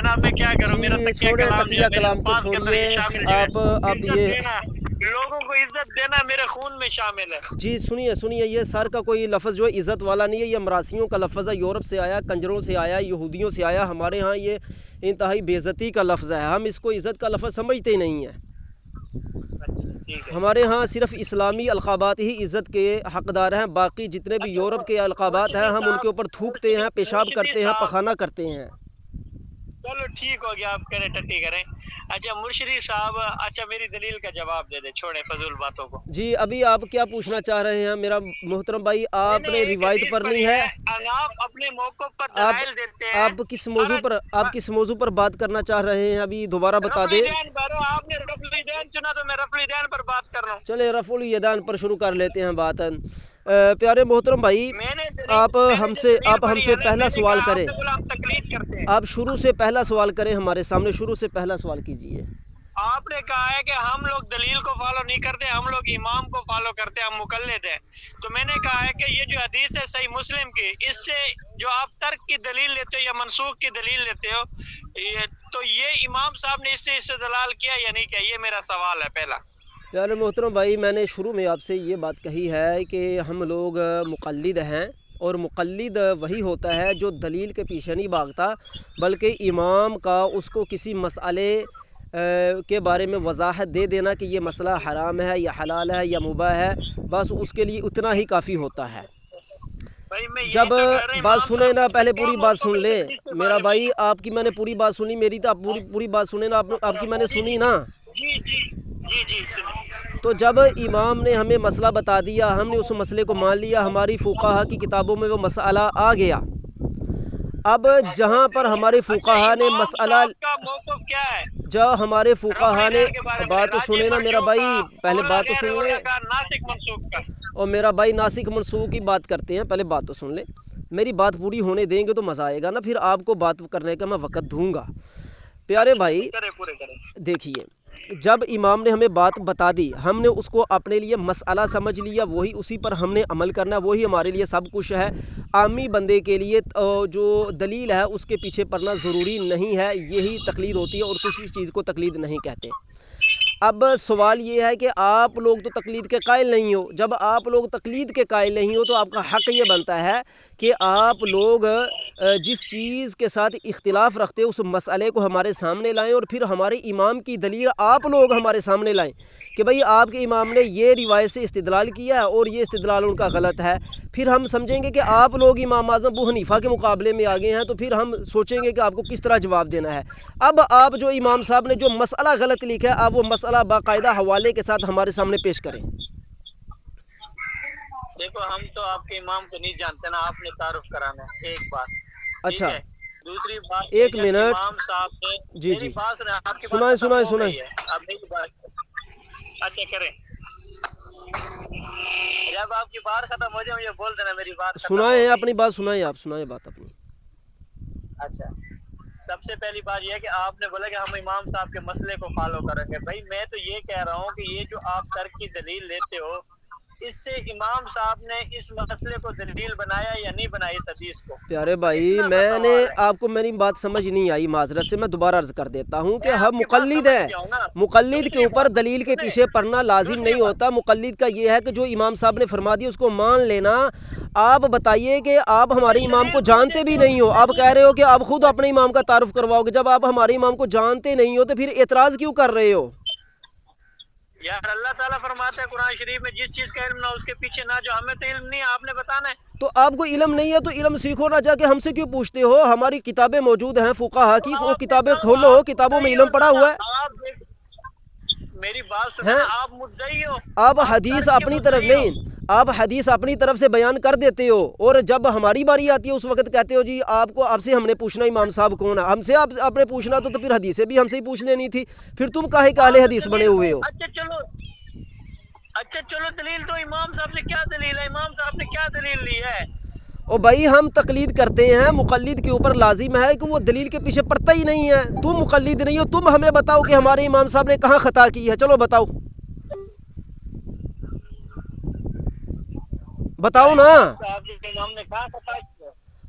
اب میں کیا کروں, میرا جی تکیہ چھوڑے کلام جو تقیہ ہے میرے کلام کو پاس کرنا یہ چھوڑیے. شامل جو ہے آپ عزت یہ دینا, لوگوں کو عزت دینا میرے خون میں شامل ہے. جی سنیے, یہ سر کا کوئی لفظ جو ہے عزت والا نہیں ہے, یہ مراسیوں کا لفظ ہے, یورپ سے آیا, کنجروں سے آیا, یہودیوں سے آیا. ہمارے ہاں یہ انتہائی بے عزتی کا لفظ ہے, ہم اس کو عزت کا لفظ سمجھتے ہی نہیں ہیں. اچھا ٹھیک ہے. ہمارے ہاں صرف اسلامی القابات ہی عزت کے حقدار ہیں, باقی جتنے بھی اچھا یورپ کے القابات ہیں مرشدی ہم ان کے صاحب, اوپر تھوکتے ہیں, پیشاب مرشدی کرتے ہیں, صاحب, پخانہ کرتے ہیں. چلو ٹھیک ہو گیا, آپ کریں ٹٹی کریں. اچھا مرشدی صاحب, اچھا میری دلیل کا جواب دے دے, چھوڑیں فضول باتوں کو. جی ابھی آپ کیا پوچھنا چاہ رہے ہیں میرا محترم بھائی؟ میں آپ نے ایک روایت حدیث پڑھنی پڑھی ہے. آپ اپنے موقف پر آپ دلائل دیتے ہیں. آپ کس موضوع پر بات کرنا چاہ رہے ہیں ابھی دوبارہ بتا رفع دیں. الدین بھرو, آپ نے رفع الدین چنا تو میں رفع الدین پر بات کر رہا ہوں. چلے رفع الیدین پر شروع کر لیتے ہیں بات. پیارے محترم بھائی, میں نے آپ جو دلیل ہم پڑھی سے ہے نا, پہلا میں نے سوال کہا آپ کریں. نے بولا ہم تقلید کرتے ہیں. آپ شروع سے پہلا سوال کریں ہمارے سامنے, شروع سے پہلا سوال کیجئے. آپ نے کہا ہے کہ ہم لوگ دلیل کو فالو نہیں کرتے, ہم لوگ امام کو فالو کرتے, ہم مقلد ہیں. تو میں نے کہا ہے کہ یہ جو حدیث ہے صحیح مسلم کی, اس سے جو آپ ترک کی دلیل لیتے ہو یا منسوخ کی دلیل لیتے ہو, تو یہ امام صاحب نے اس سے استدلال کیا یا نہیں کیا, یہ میرا سوال ہے پہلا. پیارے محترم بھائی, میں نے شروع میں آپ سے یہ بات کہی ہے کہ ہم لوگ مقلد ہیں, اور مقلد وہی ہوتا ہے جو دلیل کے پیچھے نہیں بھاگتا, بلکہ امام کا اس کو کسی مسئلے کے بارے میں وضاحت دے دینا کہ یہ مسئلہ حرام ہے یا حلال ہے یا مباح ہے, بس اس کے لیے اتنا ہی کافی ہوتا ہے. بھائی میں یہی جب تو کہہ رہا ہوں, بات امام سنیں نا, صاحب پہلے کیا پوری بات موقف سن ہے اس لیں حدیث کے میرا بارے میں. بھائی. آپ کی میں نے پوری بات سنی, میری تو آپ پوری بات سنیں نا, آپ کی میں نے سنی نا. جی جی جی جی تو جب امام نے ہمیں مسئلہ بتا دیا, ہم نے اس مسئلے کو مان لیا, ہماری فقہا کی کتابوں میں وہ مسئلہ آ گیا. اب جہاں پر ہمارے اچھا فقہا نے امام مسئلہ, صاحب کا موقف کیا ہے جہاں ہمارے رفع فقہا نے, الدین کے بارے میں, بات تو راجی سنے نا میرا مرجو کا, بھائی, پہلے اولا بات تو غیر سن اولا لیں. کا, ناسک منسوخ کا. اور میرا بھائی ناسک منسوخ کی بات کرتے ہیں, پہلے بات تو سن لیں. میری بات پوری ہونے دیں گے تو مزہ آئے گا نا, پھر آپ کو بات کرنے کا میں وقت دوں گا. پیارے اچھا بھائی پورے کریں. دیکھیے, جب امام نے ہمیں بات بتا دی, ہم نے اس کو اپنے لیے مسئلہ سمجھ لیا, وہی اسی پر ہم نے عمل کرنا, وہی ہمارے لیے سب کچھ ہے. عامی بندے کے لیے جو دلیل ہے اس کے پیچھے پڑنا ضروری نہیں ہے, یہی تقلید ہوتی ہے, اور کسی چیز کو تقلید نہیں کہتے. اب سوال یہ ہے کہ آپ لوگ تو تقلید کے قائل نہیں ہو. جب آپ لوگ تقلید کے قائل نہیں ہو تو آپ کا حق یہ بنتا ہے کہ آپ لوگ جس چیز کے ساتھ اختلاف رکھتے اس مسئلے کو ہمارے سامنے لائیں, اور پھر ہمارے امام کی دلیل آپ لوگ ہمارے سامنے لائیں کہ بھئی آپ کے امام نے یہ روایت سے استدلال کیا ہے اور یہ استدلال ان کا غلط ہے. پھر ہم سمجھیں گے کہ آپ لوگ امام اعظم ابو حنیفہ کے مقابلے میں آگے ہیں, تو پھر ہم سوچیں گے کہ آپ کو کس طرح جواب دینا ہے. اب آپ جو امام صاحب نے جو مسئلہ غلط لکھا ہے, آپ وہ مسئلہ باقاعدہ حوالے کے ساتھ ہمارے سامنے پیش کریں. دیکھو ہم تو آپ کے امام کو نہیں جانتے نا, آپ نے تعارف کرانا ہے, ایک بات ٹھیک اچھا ہے. دوسری بات یہ ایک کہ منٹ, امام صاحب نے, جی میری جی بات سنیں, آپ کی بات سنائیں ختم سنائیں ہو سنائیں گئی ہے, اب میری بات اچھا کریں. جب آپ کی بات ختم ہو جائے مجھے بول دینا میری بات ختم ہو سنائیں گئی. اپنی بات سنائیں, آپ سنائیں بات اپنی. اچھا سب سے پہلی بات یہ ہے کہ آپ نے بولا کہ ہم امام صاحب کے مسئلے کو فالو کریں گے. بھائی میں تو یہ کہہ رہا ہوں کہ یہ جو آپ ترک کی دلیل لیتے ہو, اس سے امام صاحب نے اس مسئلے کو دلیل بنایا یا نہیں بنایا اس حدیث کو, پیارے بھائی اتنا سا میں نے, سوال ہے. آپ کو میری بات سمجھ نہیں آئی, معذرت سے میں دوبارہ عرض کر دیتا ہوں کہ میں ہم آپ کی بات مقلد سمجھ ہیں. گیا ہوں نا. مقلد کے دوسری اوپر بات دلیل کے سنیں, پیچھے پڑنا لازم دوسری نہیں بات, ہوتا. مقلد کا یہ ہے کہ جو امام صاحب نے فرما دیا اس کو مان لینا. آپ بتائیے کہ آپ ہمارے امام کو دلیل جانتے پوچھیں بھی تو نہیں ہو, آپ کہہ رہے ہو کہ آپ خود اپنے امام کا تعارف کرواؤ گے. جب آپ ہمارے امام کو جانتے نہیں ہو تو پھر اعتراض کیوں کر رہے ہو؟ یار اللہ تعالیٰ فرماتا ہے قرآن شریف میں, جس چیز کا علم نہ اس کے پیچھے نہ جو, ہمیں تو علم نہیں ہے, آپ نے بتانا ہے. تو آپ کو علم نہیں ہے تو علم سیکھو نا, جا کے ہم سے کیوں پوچھتے ہو؟ ہماری کتابیں موجود ہیں فقہا تو کی, وہ آپ نے کتابیں کہا کھولو, آپ کتابوں میں مدعی علم ہو پڑا نا, ہوا ہے. آپ میری بات سنیں ہیں نا, آپ مدعی ہو, آپ آپ حدیث ترک کے اپنی طرف مدعی ہو. نہیں, آپ حدیث اپنی طرف سے بیان کر دیتے ہو, اور جب ہماری باری آتی ہے اس وقت کہتے ہو جی آپ سے ہم نے پوچھنا امام صاحب کون ہے. ہم سے آپ نے پوچھنا تو پھر حدیثیں بھی ہم سے ہی پوچھ لینی تھی. پھر تم کاہے ہاں اہل تو حدیث بنے دلیل, ہوئے ہو؟ اچھا چلو دلیل تو امام صاحب سے کیا دلیل ہے, امام صاحب نے کیا دلیل لی ہے؟ او بھائی ہم تقلید کرتے ہیں, مقلد کے اوپر لازم ہے کہ وہ دلیل کے پیچھے پڑتا ہی نہیں ہے. تم مقلد نہیں ہو, تم ہمیں بتاؤ کہ ہمارے امام صاحب نے کہاں خطا کی ہے, چلو بتاؤ. کیا بتاؤ نا. امام صاحب کے امام نے کہا خطا کیا؟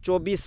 24।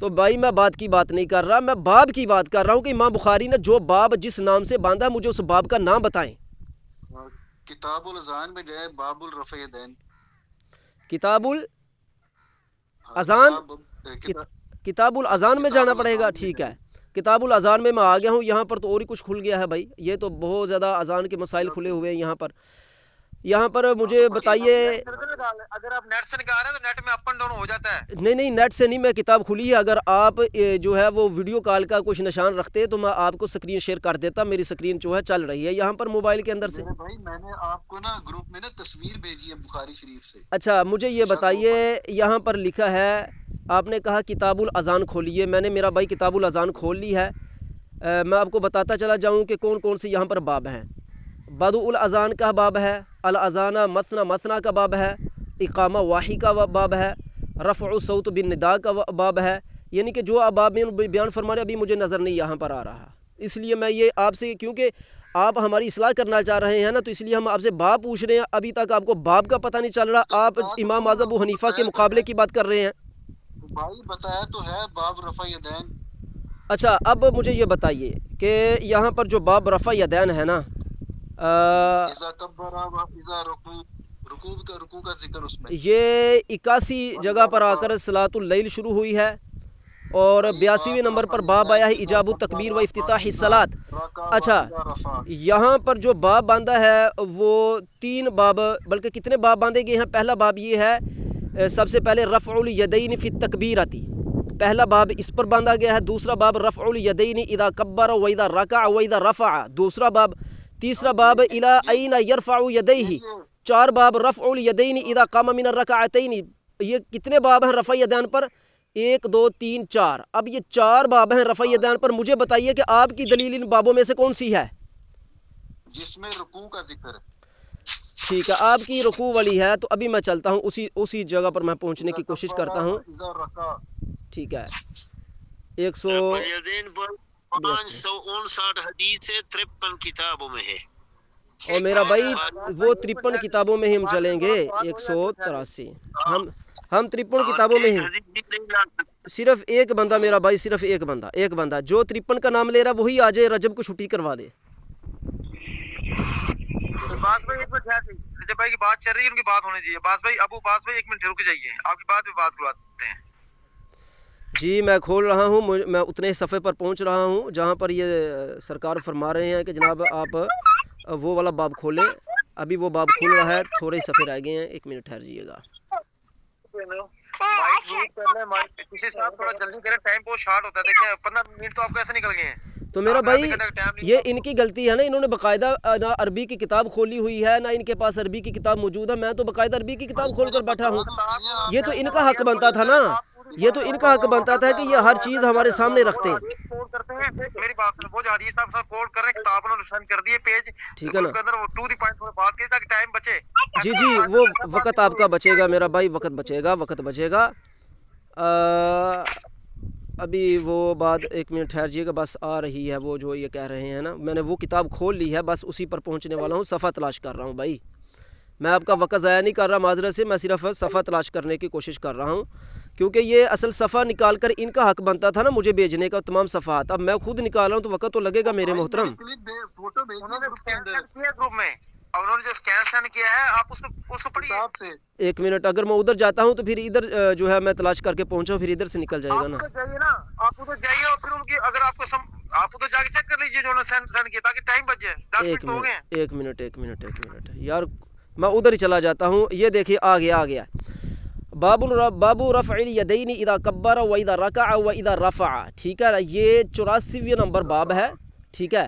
تو بھائی میں بات کی بات نہیں کر رہا, میں باب کی بات کر رہا ہوں کہ امام بخاری نے جو باب جس نام سے باندھا مجھے اس باب کا نام بتائیں. کتاب الاذان میں جو ہے باب الرفع یدین, کتاب الاذان, کتاب الاذان میں جانا پڑے گا. ٹھیک ہے, کتاب الاذان میں آ گیا ہوں. یہاں پر تو اور ہی کچھ کھل گیا ہے بھائی, یہ تو بہت زیادہ اذان کے مسائل کھلے ہوئے ہیں یہاں پر مجھے بتائیے. اگر آپ نیٹ سے نکال رہے ہیں تو نیٹ میں اپ اینڈ ڈاؤن ہو جاتا ہے. نہیں نیٹ سے نہیں, میں کتاب کھلی ہے. اگر آپ جو ہے وہ ویڈیو کال کا کچھ نشان رکھتے تو میں آپ کو سکرین شیئر کر دیتا. میری سکرین جو ہے چل رہی ہے یہاں پر موبائل کے اندر سے. بھائی میں نے آپ کو نا گروپ میں نا تصویر بھیجی ہے بخاری شریف سے. اچھا مجھے یہ بتائیے, یہاں پر لکھا ہے, آپ نے کہا کتاب الاذان کھولیے. میں نے میرا بھائی کتاب الاذان کھول لی ہے. میں آپ کو بتاتا چلا جاؤں کہ کون کون سے یہاں پر باب ہیں. بدء الاذان کا باب ہے, الاذان مثنى مثنى کا باب ہے, اقامہ واحی کا باب ہے, رفع الصوت بالنداء کا باب ہے. یعنی کہ جو باب میں بیان فرما رہے ابھی مجھے نظر نہیں یہاں پر آ رہا. اس لیے میں یہ آپ سے, کیونکہ آپ ہماری اصلاح کرنا چاہ رہے ہیں نا, تو اس لیے ہم آپ سے باب پوچھ رہے ہیں. ابھی تک آپ کو باب کا پتہ نہیں چل رہا, آپ امام اعظم ابو حنیفہ کے مقابلے کی بات کر رہے ہیں. بھائی بتایا تو ہے باب رفع یدین. اچھا اب مجھے یہ بتائیے کہ یہاں پر جو باب رفع یدین ہے نا, اذا کبر و اذا رکوع کا ذکر اس میں, یہ 81 جگہ پر آ کر صلاۃ اللیل شروع ہوئی ہے, اور 82ویں نمبر پر باب آیا ہے ایجاب التکبیر و افتتاح الصلاۃ. اچھا یہاں پر جو باب باندھا ہے وہ 3 باب, بلکہ کتنے باب باندھے گئے ہیں. پہلا باب یہ ہے, سب سے پہلے رفع الیدین فی التکبیرۃ, پہلا باب اس پر باندھا گیا ہے. دوسرا باب رفع الیدین اذا کبر و اذا رکع و اذا رفع, دوسرا باب. تیسرا باب الی این یرفع یدیہ, 4 باب رفع الیدین اذا قام من الرکعتین. یہ کتنے باب ہیں رفع یدین پر؟ 1 2 3 4. اب یہ 4 باب ہیں رفع یدین پر. مجھے بتائیے کہ آپ کی دلیل ان بابوں میں سے کون سی ہے جس میں رکوع کا ذکر ہے؟ ٹھیک ہے, آپ کی رکوع والی ہے. تو ابھی میں چلتا ہوں, اسی جگہ پر میں پہنچنے کی کوشش کرتا ہوں. ٹھیک ہے, 559 حدیث 53 کتابوں میں ہے. اور میرا بھائی وہ 53 کتابوں میں ہی ہم چلیں گے. 183 ہم 53 کتابوں میں ہیں. صرف ایک بندہ میرا بھائی, صرف ایک بندہ جو 53 کا نام لے رہا وہی آ جائے, رجب کو چھٹی کروا دے. باز بھائی ایک منٹ, رجب بھائی کی بات چل رہی ہے, ان کی بات ہونے چاہیے. باز بھائی ایک منٹ رک جائیے, آپ کی بات پہ بات کرواتے ہیں. جی میں کھول رہا ہوں, میں اتنے صفحے پر پہنچ رہا ہوں جہاں پر یہ سرکار فرما رہے ہیں کہ جناب آپ وہ والا باب کھولیں. ابھی وہ باب کھول رہا ہے, تھوڑے صفحے رہ گئے ہیں, 1 منٹ ٹھہر جائیے گا. کسی صاحب تھوڑا جلدی کریں, ٹائم بہت شارٹ ہوتا ہے. دیکھیں 15 منٹ تو آپ کو ایسے نکل گئے ہیں. تو میرا بھائی یہ ان کی غلطی ہے نا, انہوں نے باقاعدہ نہ عربی کی کتاب کھولی ہوئی ہے, نہ ان کے پاس عربی کی کتاب موجود ہے. میں تو باقاعدہ عربی کی کتاب کھول کر بیٹھا ہوں. یہ تو ان کا حق بنتا تھا نا, یہ تو ان کا حق بنتا تھا کہ یہ ہر چیز ہمارے سامنے رکھتے ہیں. میری بات سنو, وہ جو حدیث آپ سب کوٹ کر رہے ہیں, کتاب انہوں نے سینڈ کر دیے پیج, ٹھیک ہے نا, اس کے اندر وہ ٹو دی پوائنٹ بات کی تاکہ ٹائم بچے. جی وہ وقت آپ کا بچے گا میرا بھائی, وقت بچے گا. ابھی وہ بات 1 منٹ ٹھہر جائیے گا, بس آ رہی ہے وہ جو یہ کہہ رہے ہیں نا. میں نے وہ کتاب کھول لی ہے, بس اسی پر پہنچنے والا ہوں. صفحہ تلاش کر رہا ہوں بھائی, میں آپ کا وقت ضائع نہیں کر رہا معذرت سے. میں صرف صفحہ تلاش کرنے کی کوشش کر رہا ہوں, کیونکہ یہ اصل صفحہ نکال کر ان کا حق بنتا تھا نا مجھے بھیجنے کا تمام صفحات. اب میں خود نکال رہا ہوں تو وقت تو لگے گا میرے محترم. انہوں نے جو اسکین سینڈ کیا ہے آپ اس کو پڑھیے. 1 منٹ, اگر میں ادھر جاتا ہوں تو پھر ادھر جو ہے میں تلاش کر کے پہنچا, پھر ادھر سے نکل جائے گا نا. آپ ادھر جائیے اور پھر ان کی اگر آپ کو آپ ادھر جا کے چیک کر لیجیے جو انہوں نے سینڈ کیا, تاکہ ٹائم بچ جائے. 10 منٹ ہو گئے. 1 منٹ یار, میں ادھر ہی چلا جاتا ہوں. یہ دیکھیے آ گیا باب رفع الیدین اذا کبر و اذا رکع و اذا رفع. ٹھیک ہے, یہ 84 نمبر باب ہے. ٹھیک ہے,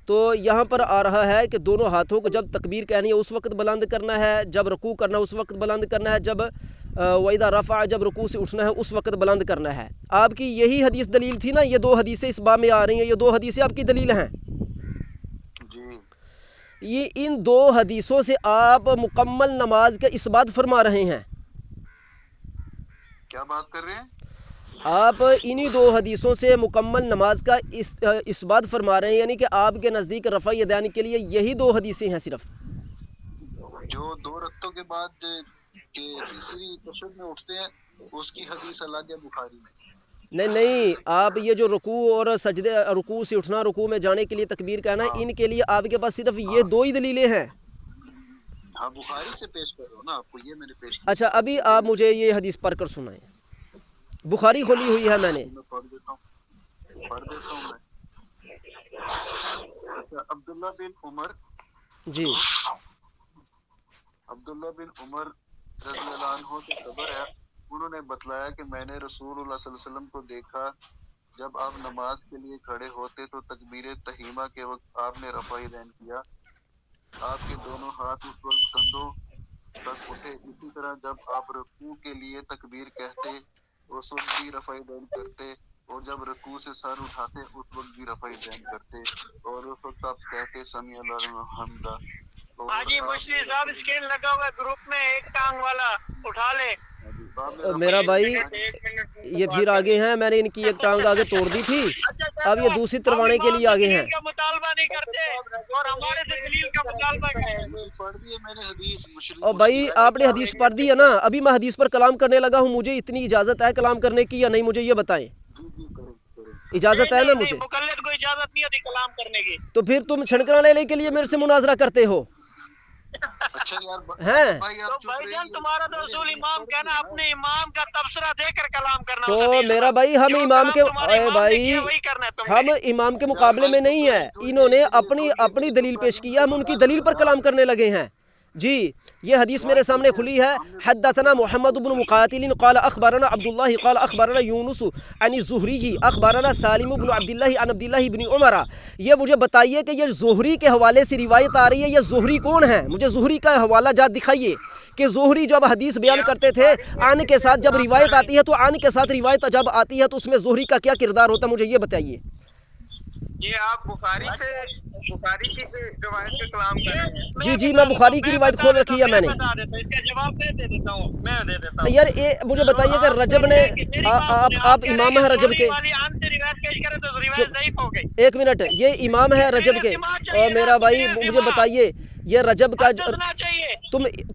تو یہاں پر آ رہا ہے کہ دونوں ہاتھوں کو جب تکبیر کہنی ہے اس وقت بلند کرنا ہے, جب رکوع کرنا ہے اس وقت بلند کرنا ہے, جب وَإِذَا رَفَعَ جب رکوع سے اٹھنا ہے اس وقت بلند کرنا ہے. آپ کی یہی حدیث دلیل تھی نا, یہ 2 حدیثیں اس باب میں آ رہی ہیں, یہ 2 حدیثیں آپ کی دلیل ہیں. یہ ان 2 حدیثوں سے آپ مکمل نماز کا اثبات فرما رہے ہیں. کیا بات کر رہے ہیں آپ؟ انہی 2 حدیثوں سے مکمل نماز کا اثبات فرما رہے ہیں, یعنی کہ آپ کے نزدیک رفع یدین کے لیے یہی 2 حدیثیں ہیں صرف. جو 2 رکعتوں کے بعد کہ تیسری تشہد میں اٹھتے ہیں اس کی حدیث الگ ہے بخاری میں. نہیں آپ یہ جو رکوع اور سجدے رکوع سے اٹھنا رکوع میں جانے کے لیے تکبیر کہنا ان کے لیے آپ کے پاس صرف یہ دو ہی دلیلیں ہیں؟ ہاں بخاری سے پیش کر رہا ہوں نا آپ کو، یہ میں نے پیش کیا۔ اچھا ابھی آپ مجھے یہ حدیث پڑھ کر سنائیں، بخاری کھولی ہوئی ہے میں نے۔ پڑھ دیتا ہوں میں۔ اچھا عبداللہ بن عمر جی عبداللہ بن عمر رضی اللہ عنہ سے خبر ہے، انہوں نے بتلایا کہ میں نے رسول اللہ صلی اللہ علیہ وسلم کو دیکھا جب آپ نماز کے لیے کھڑے ہوتے تو تکبیر تحریمہ کے وقت آپ نے رفع یدین کیا، آپ کے دونوں ہاتھ اس وقت کندھوں تک اٹھے، اسی طرح جب آپ رکوع کے لیے تکبیر کہتے اس وقت بھی رفع یدین کرتے، اور جب رکوع سے سر اٹھاتے اس وقت بھی رفع یدین کرتے، اور اس وقت آپ کہتے سمیع اللہ لمن حمدہ۔ حاجی مشری صاحب اسکین لگا ہوا ہے گروپ میں، ایک ٹانگ والا اٹھا لے۔ میرا بھائی یہ پھر آگے ہیں، میں نے ان کی ایک ٹانگ آگے توڑ دی تھی، اب یہ دوسری تروانے کے لیے آگے ہیں۔ کا مطالبہ نہیں کرتے اور ہمارے سے دلیل کا مطالبہ کرتے۔ پڑھ دی ہے میں نے حدیث اور بھائی آپ نے حدیث پڑھ دی ہے نا، ابھی میں حدیث پر کلام کرنے لگا ہوں، مجھے اتنی اجازت ہے کلام کرنے کی یا نہیں مجھے یہ بتائیں، اجازت ہے نا مجھے؟ مقلد کو اجازت نہیں ہوتی کلام کرنے کی۔ تو پھر تم چھنکنا لینے کے لیے میرے سے مناظرہ کرتے ہو اچھا یار ہیں؟ تو بھائی جان تمہارا تو اصول امام کہنا، اپنے امام کا تبصرہ دے کر کلام کرنا۔ تو میرا بھائی ہم امام کے بھائی ہم امام کے مقابلے میں نہیں ہیں، انہوں نے اپنی دلیل پیش کی ہے، ہم ان کی دلیل پر کلام کرنے لگے ہیں۔ جی یہ حدیث میرے سامنے کھلی ہے، حدثنا محمد بن مقاتل قال اخبرنا عبداللہ قال اخبرنا یونس عن الزہری اخبرنا سالم بن عبداللہ عن عبداللہ بن عمر۔ یہ مجھے بتائیے کہ یہ زہری کے حوالے سے روایت آ رہی ہے، یہ زہری کون ہے؟ مجھے زہری کا حوالہ جات دکھائیے کہ زہری جب حدیث بیان کرتے تھے آن کے ساتھ جب روایت آتی ہے تو آن کے ساتھ روایت جب آتی ہے تو اس میں زہری کا کیا کردار ہوتا ہے، مجھے یہ بتائیے۔ یہ آپ بخاری کی روایت سے کلام کریں؟ جی میں بخاری کی روایت کھول رکھی ہے میں نے۔ اس کا جواب دے دیتا ہوں، میں دے دیتا ہوں یار مجھے بتائیے کہ رجب نے آپ امام ہیں رجب کے، ایک منٹ، یہ امام ہے رجب کے، اور میرا بھائی مجھے بتائیے یہ رجب کا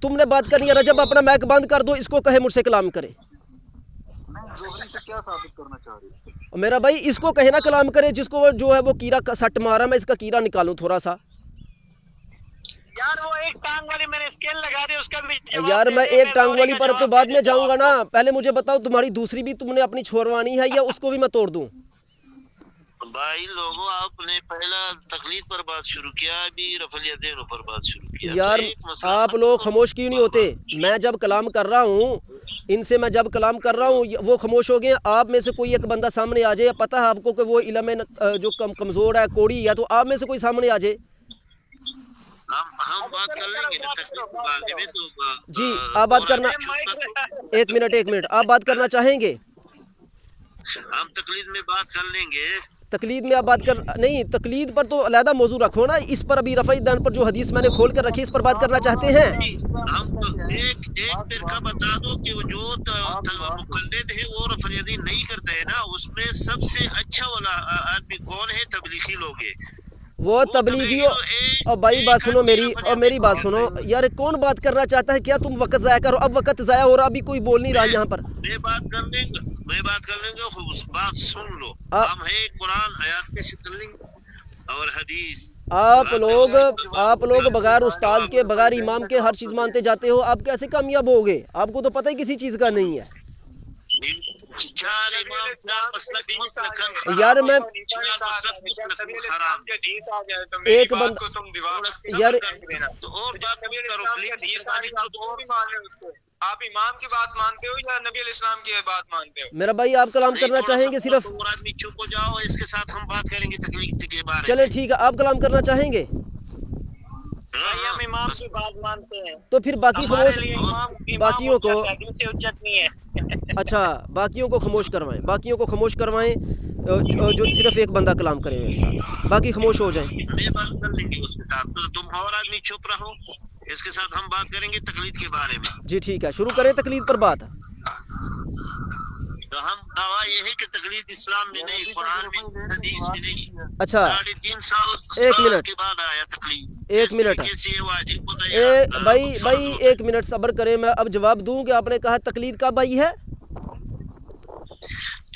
تم نے بات کرنی ہے، رجب اپنا مائک بند کر دو، اس کو کہے مجھ سے کلام کرے۔ زہری سے کیا ثابت کرنا چاہ رہے ہیں؟ میرا بھائی اس کو کہے نا کلام کرے، جس کو جو ہے وہ کیڑا سٹ مارا، میں اس کا کیڑا نکالوں تھوڑا سا۔ یار وہ ایک ٹانگ والی میں نے اسکیل لگا دی، اس کا بھی یار میں ایک ٹانگ والی پر تو بعد میں جاؤں گا نا، پہلے مجھے بتاؤ تمہاری دوسری بھی تم نے اپنی چھوڑوانی ہے یا اس کو بھی میں توڑ دوں؟ بھائی لوگوں آپ نے پہلا تقلید پر بات شروع کیا، ابھی رفع الیدین پر بات شروع کیا۔ یار آپ لوگ خاموش کیوں نہیں ہوتے؟ میں جب کلام کر رہا ہوں ان سے، میں جب کلام کر رہا ہوں وہ خاموش ہو گئے، آپ میں سے کوئی ایک بندہ سامنے آ جائے، پتہ ہے آپ کو کہ وہ علم جو کمزور ہے کوڑی ہے، تو آپ میں سے کوئی سامنے آ جائے۔ ہم بات کر لیں گے تقلید کے بارے میں، تو جی آپ بات کرنا، ایک منٹ آپ بات کرنا چاہیں گے؟ ہم تقلید میں بات کر لیں گے۔ تقلید میں آپ بات کر نہیں، تقلید پر تو علیحدہ موضوع رکھو نا، اس پر ابھی رفع دین پر جو حدیث میں نے کھول کر رکھی اس پر بات کرنا چاہتے ہیں؟ ہم ایک فرقہ بتا دو کہ جو مقلد ہے وہ رفع الیدین نہیں کرتے ہیں نا، اس میں سب سے اچھا والا آدمی کون ہے؟ تبلیغی لوگ ہیں وہ تبلیغیوں۔ اور بھائی بات سنو میری، اور میری بات سنو یار، کون بات کرنا چاہتا ہے؟ کیا تم وقت ضائع کرو؟ اب وقت ضائع ہو رہا، ابھی کوئی بول نہیں رہا یہاں پر۔ میں بات کر لیں گے بات سن لو، ہم ہے قرآن آیات پہ سکلنگ اور حدیث۔ آپ لوگ بغیر استاد کے، بغیر امام کے ہر چیز مانتے جاتے ہو، آپ کیسے کامیاب ہوگے؟ آپ کو تو پتہ ہی کسی چیز کا نہیں ہے۔ یار میں ایک بندہ یار آپ امام کی بات مانتے ہو یا نبی علیہ السلام کی بات مانتے ہو؟ میرا بھائی آپ کلام کرنا چاہیں گے صرف؟ آدمی چپ ہو جاؤ، اس کے ساتھ ہم بات کریں گے تقلید کے بارے میں۔ چلے ٹھیک ہے، آپ کلام کرنا چاہیں گے ہم امام کی بات مانتے ہیں، تو پھر باقی خاموش، باقیوں کو حجت نہیں ہے۔ اچھا باقیوں کو خاموش کروائیں، باقیوں کو خاموش کروائیں، جو صرف ایک بندہ کلام کرے میرے ساتھ، باقی خاموش ہو جائیں۔ میں بات کر لیں گے اس کے ساتھ، تو تم اور آدمی چپ رہو، اس کے ساتھ ہم بات کریں گے تقلید کے بارے میں۔ جی ٹھیک ہے، شروع کریں تقلید پر بات۔ تو ہم دعویٰ یہ ہے کہ تقلید اسلام میں نہیں، قرآن میں، حدیث میں نہیں۔ اچھا 3.5 سال ایک منٹ کے بعد آیا تقلید، ایک منٹ بھائی ایک منٹ صبر کریں، میں اب جواب دوں کہ آپ نے کہا تقلید کب آئی ہے؟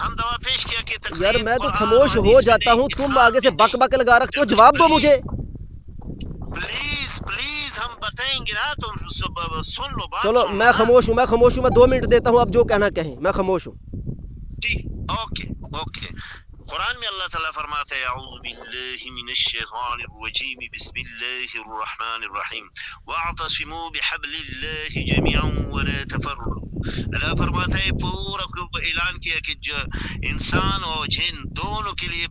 ہم دعویٰ پیش کیا کہ یار تقلید میں تو قرآن خاموش و ہو حدیث میں جاتا نہیں، ہوں، تم اسلام آگے سے میں بک نہیں۔ بک لگا رکھتے ہو، جواب دو مجھے۔ پلیز ہم بتائیں گے نا، تم سن لو، بات چلو سن لو میں نا۔ خاموش ہوں، میں 2 منٹ دیتا ہوں، اب جو کہنا کہیں، میں خاموش ہوں۔ جی اوکے اوکے۔ قرآن میں اللہ تعالیٰ فرماتا ہے اعوذ باللہ من الشیطان الرجیم بسم اللہ الرحمن الرحیم واعتصموا بحبل اللہ جميعا ولا تفرقوا۔ اللہ فرماتا ہے پورا اعلان کیا کہ جو انسان اور جن دونوں کے لیے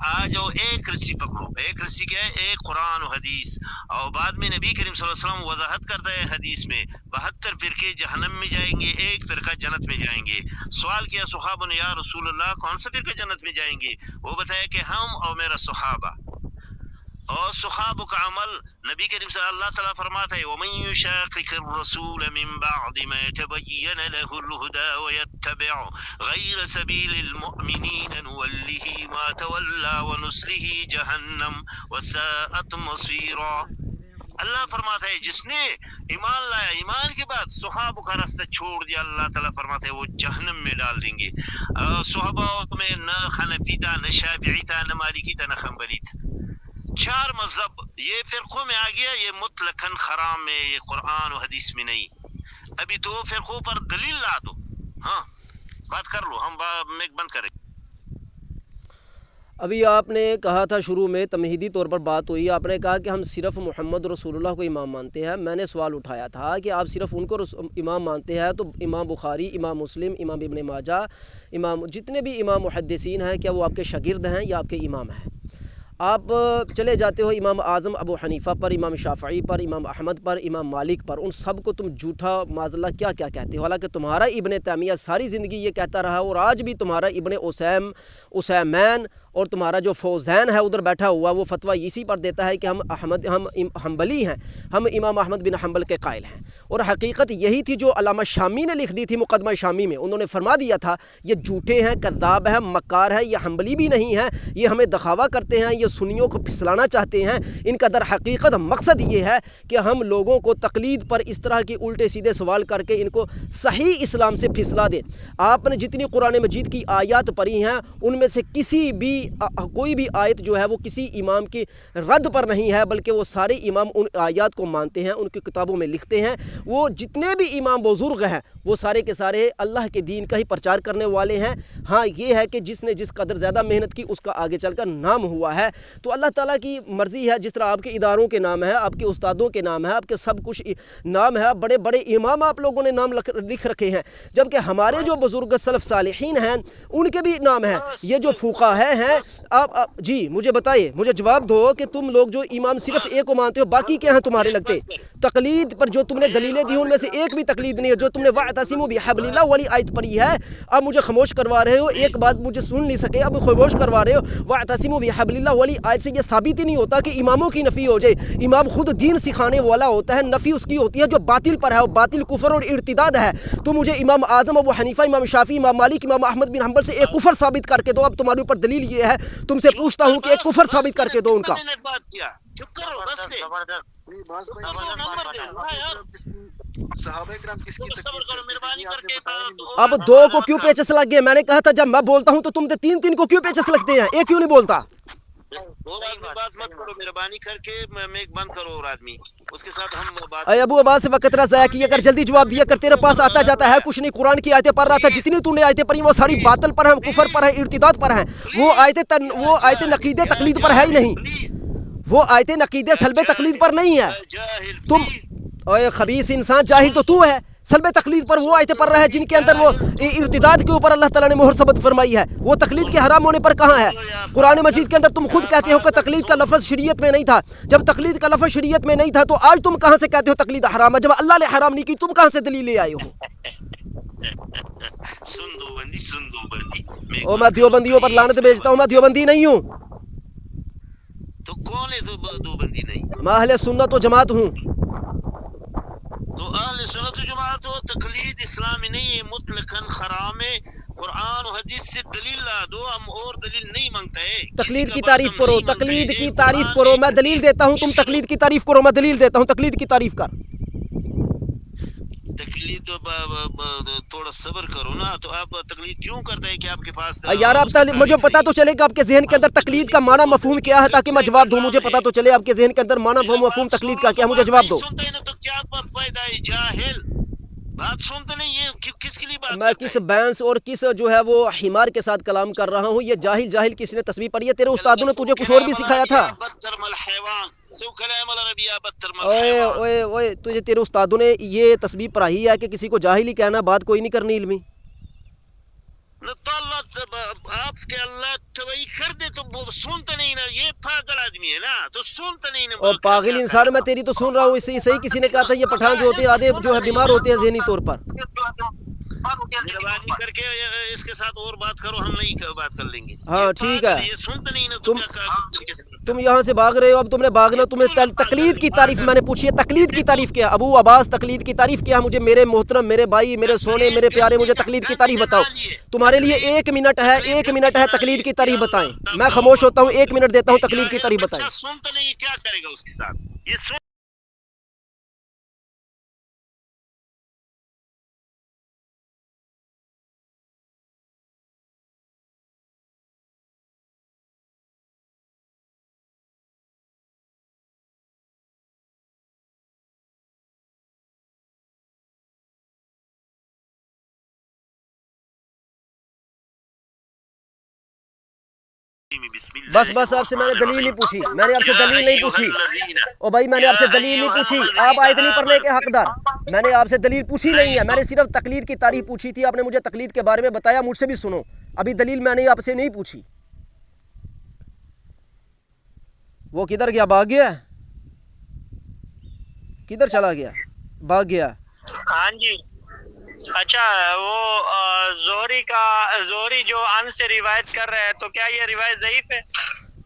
آ جاؤ، ایک رسی پکڑو۔ ایک رسی کیا ہے؟ ایک قرآن و حدیث۔ اور بعد میں نبی کریم صلی اللہ علیہ وسلم وضاحت کرتا ہے حدیث میں 72 فرقے جہنم میں جائیں گے، ایک فرقہ جنت میں جائیں گے۔ سوال کیا صحابہ نے، یا رسول اللہ کون سا فرقہ جنت میں جائیں گے؟ وہ بتایا کہ ہم اور میرا صحابہ، اور صحابہ کا عمل۔ نبی کریم صلی اللہ تعالیٰ فرماتا ہے وَمَن يُشَاقِقِ الرَّسُولَ مِن بَعْدِ مَا تَبَيَّنَ لَهُ الْهُدَى وَيَتَّبِعْ غَيْرَ سَبِيلِ الْمُؤْمِنِينَ نُوَلِّهِ مَا تَوَلَّى وَنُصْلِهِ جَهَنَّمَ وَسَاءَتْ مَصِيرًا۔ اللہ فرماتا ہے جس نے ایمان لایا، ایمان کے بعد صحابہ کا راستہ چھوڑ دیا، اللہ تعالیٰ فرماتا ہے وہ جہنم میں ڈال دیں گے۔ صحابہ میں نہ حنفی تھا، نہ شافعی تھا، نہ مالکی تھا، نہ حنبلی تھا۔ 4 مذہب یہ فرقوں میں آ گیا، یہ مطلقاً حرام میں، یہ قرآن و حدیث میں نہیں۔ ابھی 2 فرقوں پر دلیل لا دو، ہاں بات کر لو، ہم میک بند کریں۔ ابھی آپ نے کہا تھا شروع میں تمہیدی طور پر بات ہوئی، آپ نے کہا کہ ہم صرف محمد رسول اللہ کو امام مانتے ہیں۔ میں نے سوال اٹھایا تھا کہ آپ صرف ان کو امام مانتے ہیں، تو امام بخاری، امام مسلم، امام ابن ماجہ، امام جتنے بھی امام محدثین ہیں، کیا وہ آپ کے شاگرد ہیں یا آپ کے امام ہیں؟ آپ چلے جاتے ہو امام اعظم ابو حنیفہ پر، امام شافعی پر، امام احمد پر، امام مالک پر، ان سب کو تم جھوٹا معاذ اللہ کیا کیا کہتے ہو، حالانکہ تمہارا ابن تیمیہ ساری زندگی یہ کہتا رہا، اور آج بھی تمہارا ابن عثیمین اور تمہارا جو فوزین ہے ادھر بیٹھا ہوا، وہ فتویٰ اسی پر دیتا ہے کہ ہم حنبلی ہیں، ہم امام احمد بن حنبل کے قائل ہیں۔ اور حقیقت یہی تھی جو علامہ شامی نے لکھ دی تھی مقدمہ شامی میں، انہوں نے فرما دیا تھا یہ جھوٹے ہیں، کذاب ہیں، مکار ہیں، یہ حنبلی بھی نہیں ہیں، یہ ہمیں دکھاوا کرتے ہیں، یہ سنیوں کو پھسلانا چاہتے ہیں۔ ان کا در حقیقت مقصد یہ ہے کہ ہم لوگوں کو تقلید پر اس طرح کی الٹے سیدھے سوال کر کے ان کو صحیح اسلام سے پھسلا دیں۔ آپ نے جتنی قرآن مجید کی آیات پڑھی ہیں، ان میں سے کوئی بھی آیت جو ہے وہ کسی امام کی رد پر نہیں ہے، بلکہ وہ سارے امام ان آیات کو مانتے ہیں، ان کی کتابوں میں لکھتے ہیں۔ وہ جتنے بھی امام بزرگ ہیں وہ سارے کے سارے اللہ کے دین کا ہی پرچار کرنے والے ہیں۔ ہاں یہ ہے کہ جس نے جس قدر زیادہ محنت کی اس کا آگے چل کر نام ہوا ہے۔ تو اللہ تعالیٰ کی مرضی ہے، جس طرح آپ کے اداروں کے نام ہے، آپ کے استادوں کے نام ہے، آپ کے سب کچھ نام ہے، بڑے بڑے امام آپ لوگوں نے نام لکھ رکھے ہیں، جبکہ ہمارے جو بزرگ سلف صالحین ہیں ان کے بھی نام ہیں۔ یہ جو فقہاء ہیں، آپ جی مجھے بتائیے، مجھے جواب دو کہ تم لوگ جو امام صرف ایک کو مانتے ہو، باقی کیا ہیں تمہارے لگتے؟ تقلید پر جو تم نے دلیلیں دی ان میں سے ایک بھی تقلید نہیں ہے۔ جو تم نے وَاعْتَصِمُوا بِحَبْلِ اللَّهِ والی آیت پڑھی ہے، اب مجھے خاموش کروا رہے ہو، ایک بات مجھے سن نہیں سکے، اب خاموش کروا رہے ہو۔ وَاعْتَصِمُوا بِحَبْلِ اللَّهِ والی آیت سے یہ ثابت ہی نہیں ہوتا کہ اماموں کی نفی ہو جائے۔ امام خود دین سکھانے والا ہوتا ہے، نفی اس کی ہوتی ہے جو باطل پر ہے، اور باطل کفر اور ارتداد ہے۔ تو مجھے امام اعظم ابو حنیفہ، امام شافعی، امام مالک، امام احمد بن حنبل سے ایک کفر ثابت کر کے دو۔ اب تمہارے اوپر دلیل یہ ہے، تم سے پوچھتا ہوں کہ ایک کفر ثابت کر کے دو ان کا۔ اب 2 کو کیوں پیچس لگ گئے؟ میں نے کہا تھا جب میں بولتا ہوں تو تم 3 کو کیوں پیچس لگتے ہیں، ایک کیوں نہیں بولتا؟ بات مت کرو، مہربانی کر کے میک بند کرو، اور آدمی اس کے ساتھ ہم بات۔ اے ابو عباس سے وقت نہ ضائع کیا کر، جلدی جواب دیا کر، تیرے پاس آتا جاتا ہے کچھ نہیں۔ قرآن کی آیتیں پڑھ رہا تھا، جتنی تو نے آیتیں پڑھی وہ ساری باطل پر ہیں، کفر پر ہیں، ارتداد پر ہیں۔ وہ آیتیں نقید تقلید پر ہے ہی نہیں، وہ آیتیں نقید سلب تقلید پر نہیں ہے۔ تم اے خبیث انسان، جاہل تو ہے، سلب تقلید پر وہ آیتیں پڑھ رہا ہے جن کے اندر وہ ارتداد کے اوپر اللہ تعالیٰ نے مہر ثبت فرمائی ہے۔ وہ تقلید کے حرام ہونے پر کہاں ہے؟ قرآن مجید کے اندر تم خود کہتے ہو کہ تقلید کا لفظ شریعت میں نہیں تھا۔ جب تقلید کا لفظ شریعت میں نہیں تھا تو آج تم کہاں سے کہتے ہو تقلید حرام ہے؟ جب اللہ نے حرام نہیں کی تم کہاں سے دلیل لے آئے ہو؟ او میں دیوبندیوں پر لعنت بھیجتا ہوں، میں دیوبندی نہیں ہوں، تو کون ہے دیوبندی نہیں؟ میں اہل سنت و جماعت ہوں۔ تو اہل سنت و جماعت ہو، تقلید اسلامی نہیں ہے، مطلقاً حرام ہے۔ قرآن و حدیث سے دلیل لا دو، ہم اور دلیل نہیں مانگتا ہے۔ تقلید کی تعریف کرو، تقلید کی تعریف کرو، میں دلیل دیتا ہوں، تم تقلید کی تعریف کرو، میں دلیل دیتا ہوں، تقلید کی تعریف کر۔ تقلید تھوڑا صبر کرو نا. تو آپ تقلید کیوں کرتے ہیں کہ آپ کے پاس یار آپ مجھے پتا تو چلے کہ آپ کے ذہن کے اندر تقلید کا معنی مفہوم کیا ہے تاکہ میں جواب دوں. مجھے پتا تو چلے آپ کے ذہن کے اندر معنی مفہوم تقلید کا کیا, مجھے جواب دو. سنتے ہیں تو کیا فائدہ ہے جاہل, بات سنتے نہیں. یہ کس کے لیے بات میں کرتا کس ہے؟ بینس اور کس جو ہے وہ حمار کے ساتھ کلام کر رہا ہوں. یہ جاہل جاہل کس نے تصویر پڑھی ہے؟ تیرے استادوں نے تجھے کچھ اور بھی سکھایا تھا. اوئے اوئے اوئے تجھے تیرے استادوں نے یہ تسبیح پڑھائی ہے کہ کسی کو جاہل ہی کہنا, بات کوئی نہیں کرنی علمی. تو اللہ آپ کے اللہ توئی کر دے تو وہ سنتا نہیں نا. یہ پاگل آدمی ہے نا, تو سنتا نہیں نا. اور پاگل انسان میں تیری تو سن رہا ہوں. اس سے صحیح کسی نے کہا تھا یہ پٹھان جو ہوتے ہیں آدھے جو ہے بیمار ہوتے ہیں ذہنی طور پر. مہربانی کر کے اس کے ساتھ اور بات کرو, ہم نہیں بات کر لیں گے. ہاں ٹھیک ہے, یہ سنتا نہیں نا. تم یہاں سے بھاگ رہے ہو. اب تم نے بھاگنا, تمہیں تقلید کی تعریف میں نے پوچھی ہے. تقلید کی تعریف کیا؟ ابو عباس تقلید کی تعریف کیا؟ مجھے میرے محترم, میرے بھائی, میرے سونے, میرے پیارے, مجھے تقلید کی تعریف بتاؤ. تمہارے لیے 1 منٹ ہے, 1 منٹ ہے, تقلید کی تعریف بتائیں. میں خاموش ہوتا ہوں, 1 منٹ دیتا ہوں, تقلید کی تعریف بتائیں. سنتا نہیں, کیا کرے گا اس کے ساتھ؟ یہ بس بس آپ سے میں نے دلیل نہیں پوچھی. میں نے آپ سے دلیل نہیں پوچھی. او بھائی میں نے آپ سے دلیل نہیں پوچھی. آپ آیت نہیں پڑھنے کے حقدار. میں نے آپ سے دلیل پوچھی نہیں ہے. میں نے صرف تقلید کی تعریف پوچھی تھی. آپ نے مجھے تقلید کے بارے میں بتایا. مجھ سے بھی سنو, ابھی دلیل میں نے آپ سے نہیں پوچھی. وہ کدھر گیا؟ بھاگ گیا؟ کدھر چلا گیا؟ بھاگ گیا؟ ہاں جی. اچھا, وہ زہری جو ان سے روایت کر رہے ہیں, تو کیا یہ روایت ضعیف ہے؟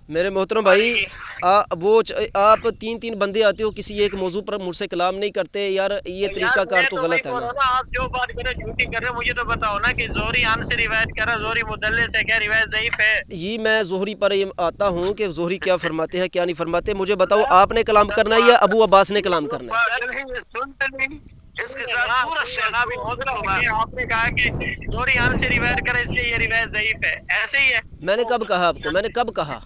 میرے محترم بھائی, آپ 3 بندے آتے ہو, کسی ایک موضوع پر مجھ سے کلام نہیں کرتے. یار یہ طریقہ کار تو غلط ہے نا. آپ جو بات کرے جھوٹی کر رہے, مجھے تو بتاؤ نا کہ زہری ان سے روایت کر رہا, زہری مدلس ہے, کیا روایت ضعیف ہے؟ یہ میں زہری پر آتا ہوں کہ زہری کیا فرماتے ہیں کیا نہیں فرماتے. مجھے بتاؤ, آپ نے کلام کرنا ہے یا ابو عباس نے کلام کرنا ہے؟ اس کے ساتھ پورا آپ نے کہا کہ زہری ان سے روایت کرے, اس لیے یہ روایت ضعیف ہے, ایسے ہی ہے. میں نے کب کہا آپ کو؟ میں نے کب کہا؟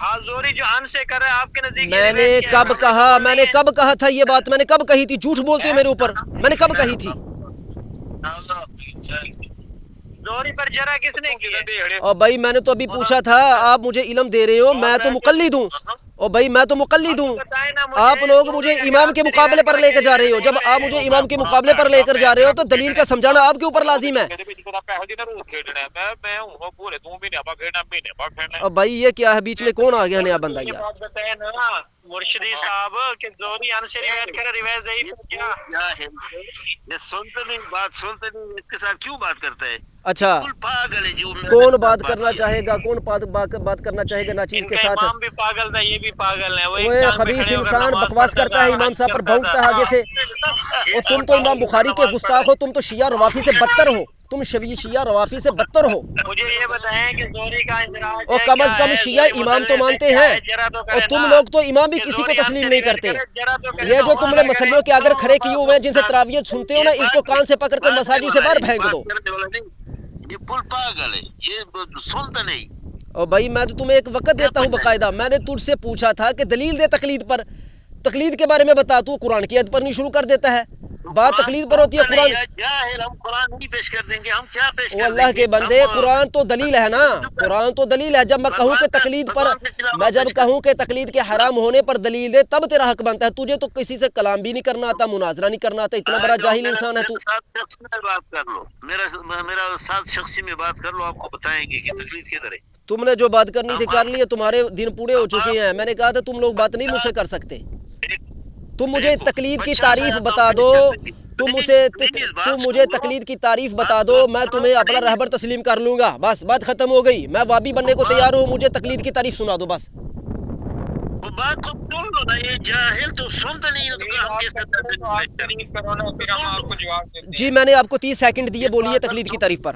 ہاں, زہری جو ان سے کر رہا ہے آپ کے نزدیک میں نے کب کہا؟ میں نے کب کہا تھا یہ بات؟ میں نے کب کہی تھی؟ جھوٹ بولتے ہو میرے اوپر. میں نے کب کہی تھی؟ زہری پر جرح کس نے کی ہے؟ اور بھائی میں نے تو ابھی پوچھا تھا, آپ مجھے علم دے رہے ہو, میں تو مقلد ہوں. اور بھائی میں تو مقلد ہوں. آپ لوگ مجھے امام کے مقابلے پر لے کر جا رہے ہو. جب آپ مجھے امام کے مقابلے پر لے کر جا رہے ہو تو دلیل کا سمجھانا آپ کے اوپر لازم ہے. اب بھائی یہ کیا ہے, بیچ میں کون آ گیا نیا بندہ یار؟ مرشدی صاحب کہ زہری ان سے روایت کرے, روایت ضعیف ہے کیا؟ یہ سنتے نہیں, بات سنتے نہیں, اس کے ساتھ کیوں بات کرتا ہے؟ اچھا, پاگل ہے جو کون بات کرنا چاہے گا؟ کون بات کرنا چاہے گا ناچیز کے ساتھ؟ امام بھی پاگل تھا, یہ بھی پاگل ہے. وہ خبیث انسان بکواس کرتا ہے, امام صاحب پر بھونکتا ہے آگے سے. اور تم تو امام بخاری کے گستاخ ہو, تم تو شیعہ روافی سے بدتر ہو. تم شیعہ روافی سے بدتر ہو. مجھے یہ بتائیں کہ زہری کا اندراج اور کم از کم شیعہ امام تو مانتے ہیں, اور تم لوگ تو امام بھی کسی کو تسلیم نہیں کرتے. یہ جو تم نے مسلوں کے اگر کھڑے کیے ہوئے ہیں جن سے تراویح سنتے ہو نا, اس کو کان سے پکڑ کر مساجد سے باہر پھینک دو. یہ پل پاگل ہے, یہ سنتا نہیں. اور بھائی میں تو تمہیں ایک وقت دیتا ہوں باقاعدہ. میں نے تجھ سے پوچھا تھا کہ دلیل دے تقلید پر, تقلید کے بارے میں بتا. تو قرآن کی عید پر نہیں شروع کر دیتا ہے, بات تقلید پر ہوتی ہے. قرآن ہم قرآن نہیں پیش کر دیں گے, ہم کیا پیش کر دیں گے؟ اللہ کے بندے, قرآن تو دلیل ہے نا, قرآن تو دلیل ہے. جب میں کہوں کہ تقلید پر, میں جب کہوں کہ تقلید کے حرام ہونے پر دلیل دے, تب تیرا حق بنتا ہے. تجھے تو کسی سے کلام بھی نہیں کرنا آتا, مناظرہ نہیں کرنا آتا, اتنا بڑا جاہل انسان ہے تو. بات کر لو, میرا ساتھ شخصی میں بات کر لو, آپ کو بتائیں گے کہ تقلید کدھر ہے. تم نے جو بات کرنی تھی کر لی ہے, تمہارے دن پورے ہو چکے ہیں. میں نے کہا تھا تم لوگ بات نہیں مجھ سے کر سکتے. تم مجھے تقلید کی تعریف بتا دو, تم مجھے تقلید کی تعریف بتا دو, میں تمہیں اپنا رہبر تسلیم کر لوں گا. بس بات ختم ہو گئی. میں وابی بننے کو تیار ہوں, مجھے تقلید کی تعریف سنا دو بس. بات تو سن لو نا, یہ جاہل تو سنتا نہیں. جی میں نے آپ کو 30 سیکنڈ دیے, بولیے تقلید کی تعریف پر.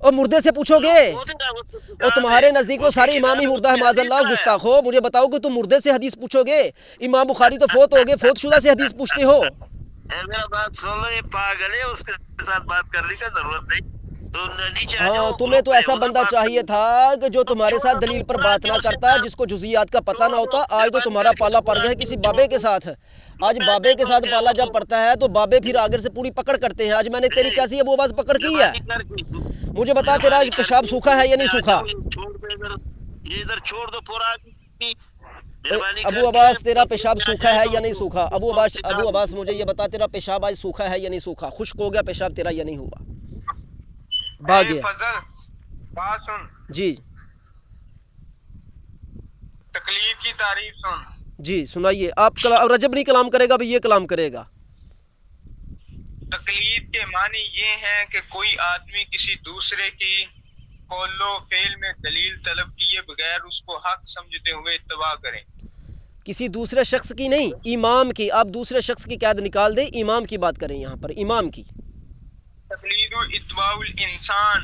اور مردے سے پوچھو گے؟ اور تمہارے نزدیک تو سارے امام ہی مردہ ہے معاذ اللہ گستاخو. مجھے بتاؤ کہ تم مردے سے حدیث پوچھو گے؟ امام بخاری تو فوت ہو گئے، فوت شدہ سے حدیث پوچھتے ہو؟ میرا بات سن لو، یہ پاگل ہے، اس کے ساتھ بات کرنے کا ضرورت نہیں. ہاں تمہیں تو ایسا بندہ چاہیے تھا کہ جو تمہارے ساتھ دلیل پر بات نہ کرتا، جس کو جزیات کا پتہ نہ ہوتا. آج تو تمہارا پالا پڑ گیا ہے کسی بابے کے ساتھ. آج بابے کے ساتھ پالا جب پڑتا ہے تو بابے پھر آگر سے پوری پکڑ کرتے ہیں. آج میں نے تیری کیسی ابو عباس پکڑ کی ہے؟ مجھے بتا تیرا پیشاب سوکھا ہے یا نہیں سوکھا؟ چھوڑ دو پورا. ابو عباس تیرا پیشاب سوکھا ہے یا نہیں سوکھا؟ ابو عباس مجھے یہ بتا تیرا پیشاب آج سوکھا ہے یا نہیں سوکھا؟ خشک ہو گیا پیشاب تیرا یا نہیں ہوا؟ بھاگ گیا. فضل بات سن، جی تقلید کی تعریف سن. جی سنائیے. آپ رجب نہیں کلام کرے گا، اب یہ کلام کرے گا. تقلید کے معنی یہ ہیں کہ کوئی آدمی کسی دوسرے کی قول و فعل میں دلیل طلب کیے بغیر اس کو حق سمجھتے ہوئے اتباع کریں. کسی دوسرے شخص کی نہیں، امام کی. آپ دوسرے شخص کی قید نکال دیں، امام کی بات کریں یہاں پر، امام کی. تقلید و اتباع الانسان،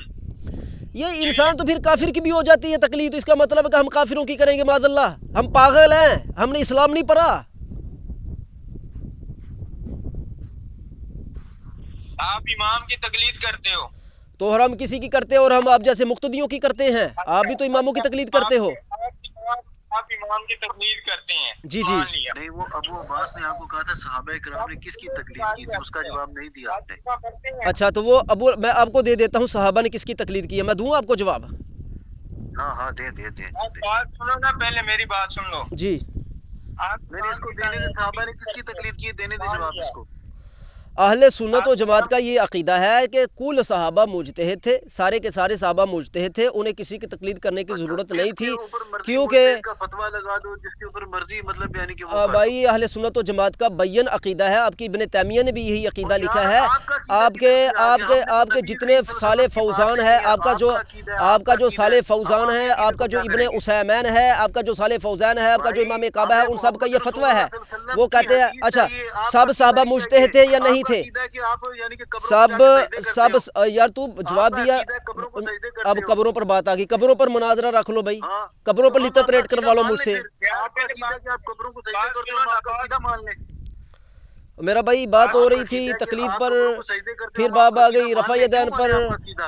یہ انسان تو پھر کافر کی بھی ہو جاتی ہے تقلید. اس کا مطلب ہے کہ ہم کافروں کی کریں گے معاذ اللہ. ہم پاگل ہیں، ہم نے اسلام نہیں پڑھا. آپ امام کی تقلید کرتے ہو تو ہم کسی کی کرتے ہیں اور ہم آپ جیسے مقتدیوں کی کرتے ہیں. آپ بھی تو اماموں کی تقلید کرتے ہو. آپ امام کی تقلید کرتے ہیں. جی جی. نہیں، وہ ابو عباس نے آپ کو کہا تھا صحابہ کرام نے کس کی تقلید کی تھی، اس کا جواب نہیں دیا آپ نے. اچھا تو وہ میں آپ کو دے دیتا ہوں صحابہ نے کس کی تقلید کی ہے. میں دوں آپ کو جواب؟ ہاں دے. بات سنو نا، پہلے میری بات سن لو. جی میں نے اس کو دینے دے، صحابہ نے کس کی تقلید کی، دینے دے جواب اس کو. اہل سنت و جماعت کا یہ عقیدہ ہے کہ کل صحابہ مجتہد تھے، سارے کے سارے صحابہ مجتہد تھے، انہیں کسی کی تقلید کرنے کی ضرورت نہیں تھی. کیونکہ فتویٰ لگا دو جس کے اوپر مرضی، مطلب یعنی کہ بھائی اہل سنت و جماعت کا بین عقیدہ ہے. آپ کی ابن تیمیہ نے بھی یہی عقیدہ لکھا ہے. آپ کے جتنے صالح فوزان ہے، آپ کا جو صالح فوزان ہے، آپ کا جو ابن عثیمین ہے، آپ کا جو صالح فوزان ہے، آپ کا جو امام کعبہ ہے، ان سب کا یہ فتویٰ ہے. وہ کہتے ہیں اچھا سب صحابہ مجتہد تھے یا نہیں تھے؟ سب یار تو جواب دیا. اب قبروں پر بات آ گئی، قبروں پر مناظرہ رکھ لو بھائی، قبروں پر لطف پریڈ کروا لو مجھ سے. میرا بھائی بات ہو رہی تھی تقلید پر، پھر باب آ گئی رفع یدین پر.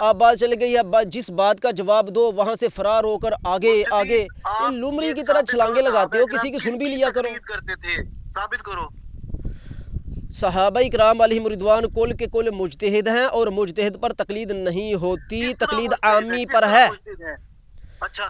آپ بات چلے گئی ہے، جس بات کا جواب دو وہاں سے فرار ہو کر آگے لمڑی کی طرح چھلانگے لگاتے ہو. کسی کی سن بھی لیا کرو. ثابت کرو. صحابہ کرام علیہم رضوان کل کے کل مجتہد ہیں اور مجتہد پر تقلید نہیں ہوتی، تقلید عامی پر ہے. اچھا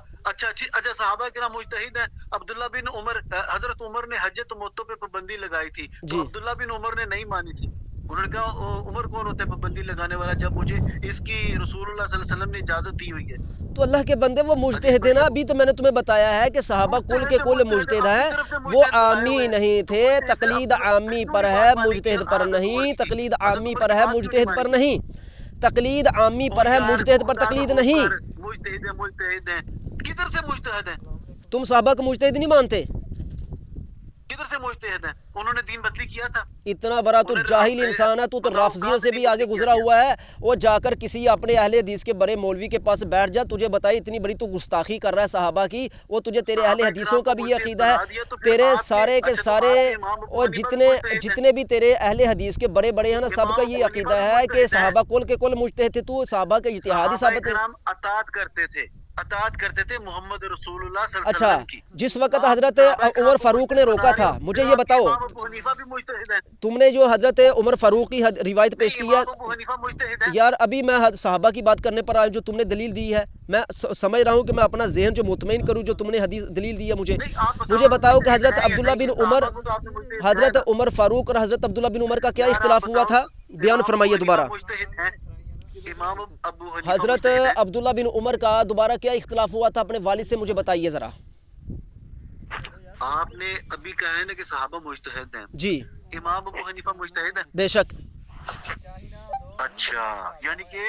صحابہ کرام مجتہد ہیں. عبداللہ بن عمر، حضرت عمر نے حج تمتع پہ پابندی لگائی تھی، تو عبداللہ بن عمر نے نہیں مانی تھی. انہوں نے کہا عمر کون ہوتا ہے پابندی لگانے والا، جب مجھے اس کی رسول اللہ صلی اللہ علیہ وسلم نے اجازت دی ہوئی ہے. تو اللہ کے بندے وہ مجتہد ہیں نا. ابھی تو میں نے تمہیں بتایا ہے کہ صحابہ کل کے کل مجتہد ہیں، وہ عامی نہیں تھے. تقلید عامی پر ہے، مجتہد پر نہیں. تقلید عامی پر ہے، مجتہد پر نہیں. تقلید عامی پر ہے، مجتہد پر تقلید نہیں. مجتہد ہیں کدھر سے مجتہد ہیں؟ تم صحابہ کو مجتہد نہیں مانتے؟ کدھر سے مجتہد ہیں؟ انہوں نے دین بدلی کیا تھا. اتنا بڑا تو جاہل انسان ہے. تو رافضیوں سے بھی آگے گزرا ہوا ہے. وہ جا کر کسی اپنے اہل حدیث کے بڑے مولوی کے پاس بیٹھ جا، تجھے بتائی اتنی بڑی تو گستاخی کر رہا ہے صحابہ کی. وہ تجھے تیرے اہل حدیثوں کا بھی یہ عقیدہ ہے. تیرے سارے کے سارے اور جتنے بھی تیرے اہل حدیث کے بڑے ہیں نا، سب کا یہ عقیدہ ہے کہ صحابہ کل کے کل مجتہد تھے. تو صحابہ کے اجتہادی ثابت ہے. اطاعت کرتے تھے محمد رسول اللہ صلی اللہ علیہ وسلم کی. اچھا جس وقت حضرت عمر فاروق نے روکا تھا، مجھے یہ بتاؤ تم نے جو حضرت عمر فاروق کی روایت پیش کی ہے یار، ابھی میں صحابہ کی بات کرنے پر آیا جو تم نے دلیل دی ہے. میں سمجھ رہا ہوں کہ میں اپنا ذہن جو مطمئن کروں جو تم نے حدیث دلیل دی ہے. مجھے بتاؤ کہ حضرت عبداللہ بن عمر، حضرت عمر فاروق اور حضرت عبداللہ بن عمر کا کیا اختلاف ہوا تھا؟ بیان فرمائیے دوبارہ. حضرت عبداللہ بن عمر کا دوبارہ کیا اختلاف ہوا تھا اپنے والد سے مجھے بتائیے ذرا. آپ نے ابھی کہا ہے نا کہ صحابہ مجتہد ہیں. جی. امام ابو حنیفہ مجتہد ہیں؟ بے شک. اچھا یعنی کہ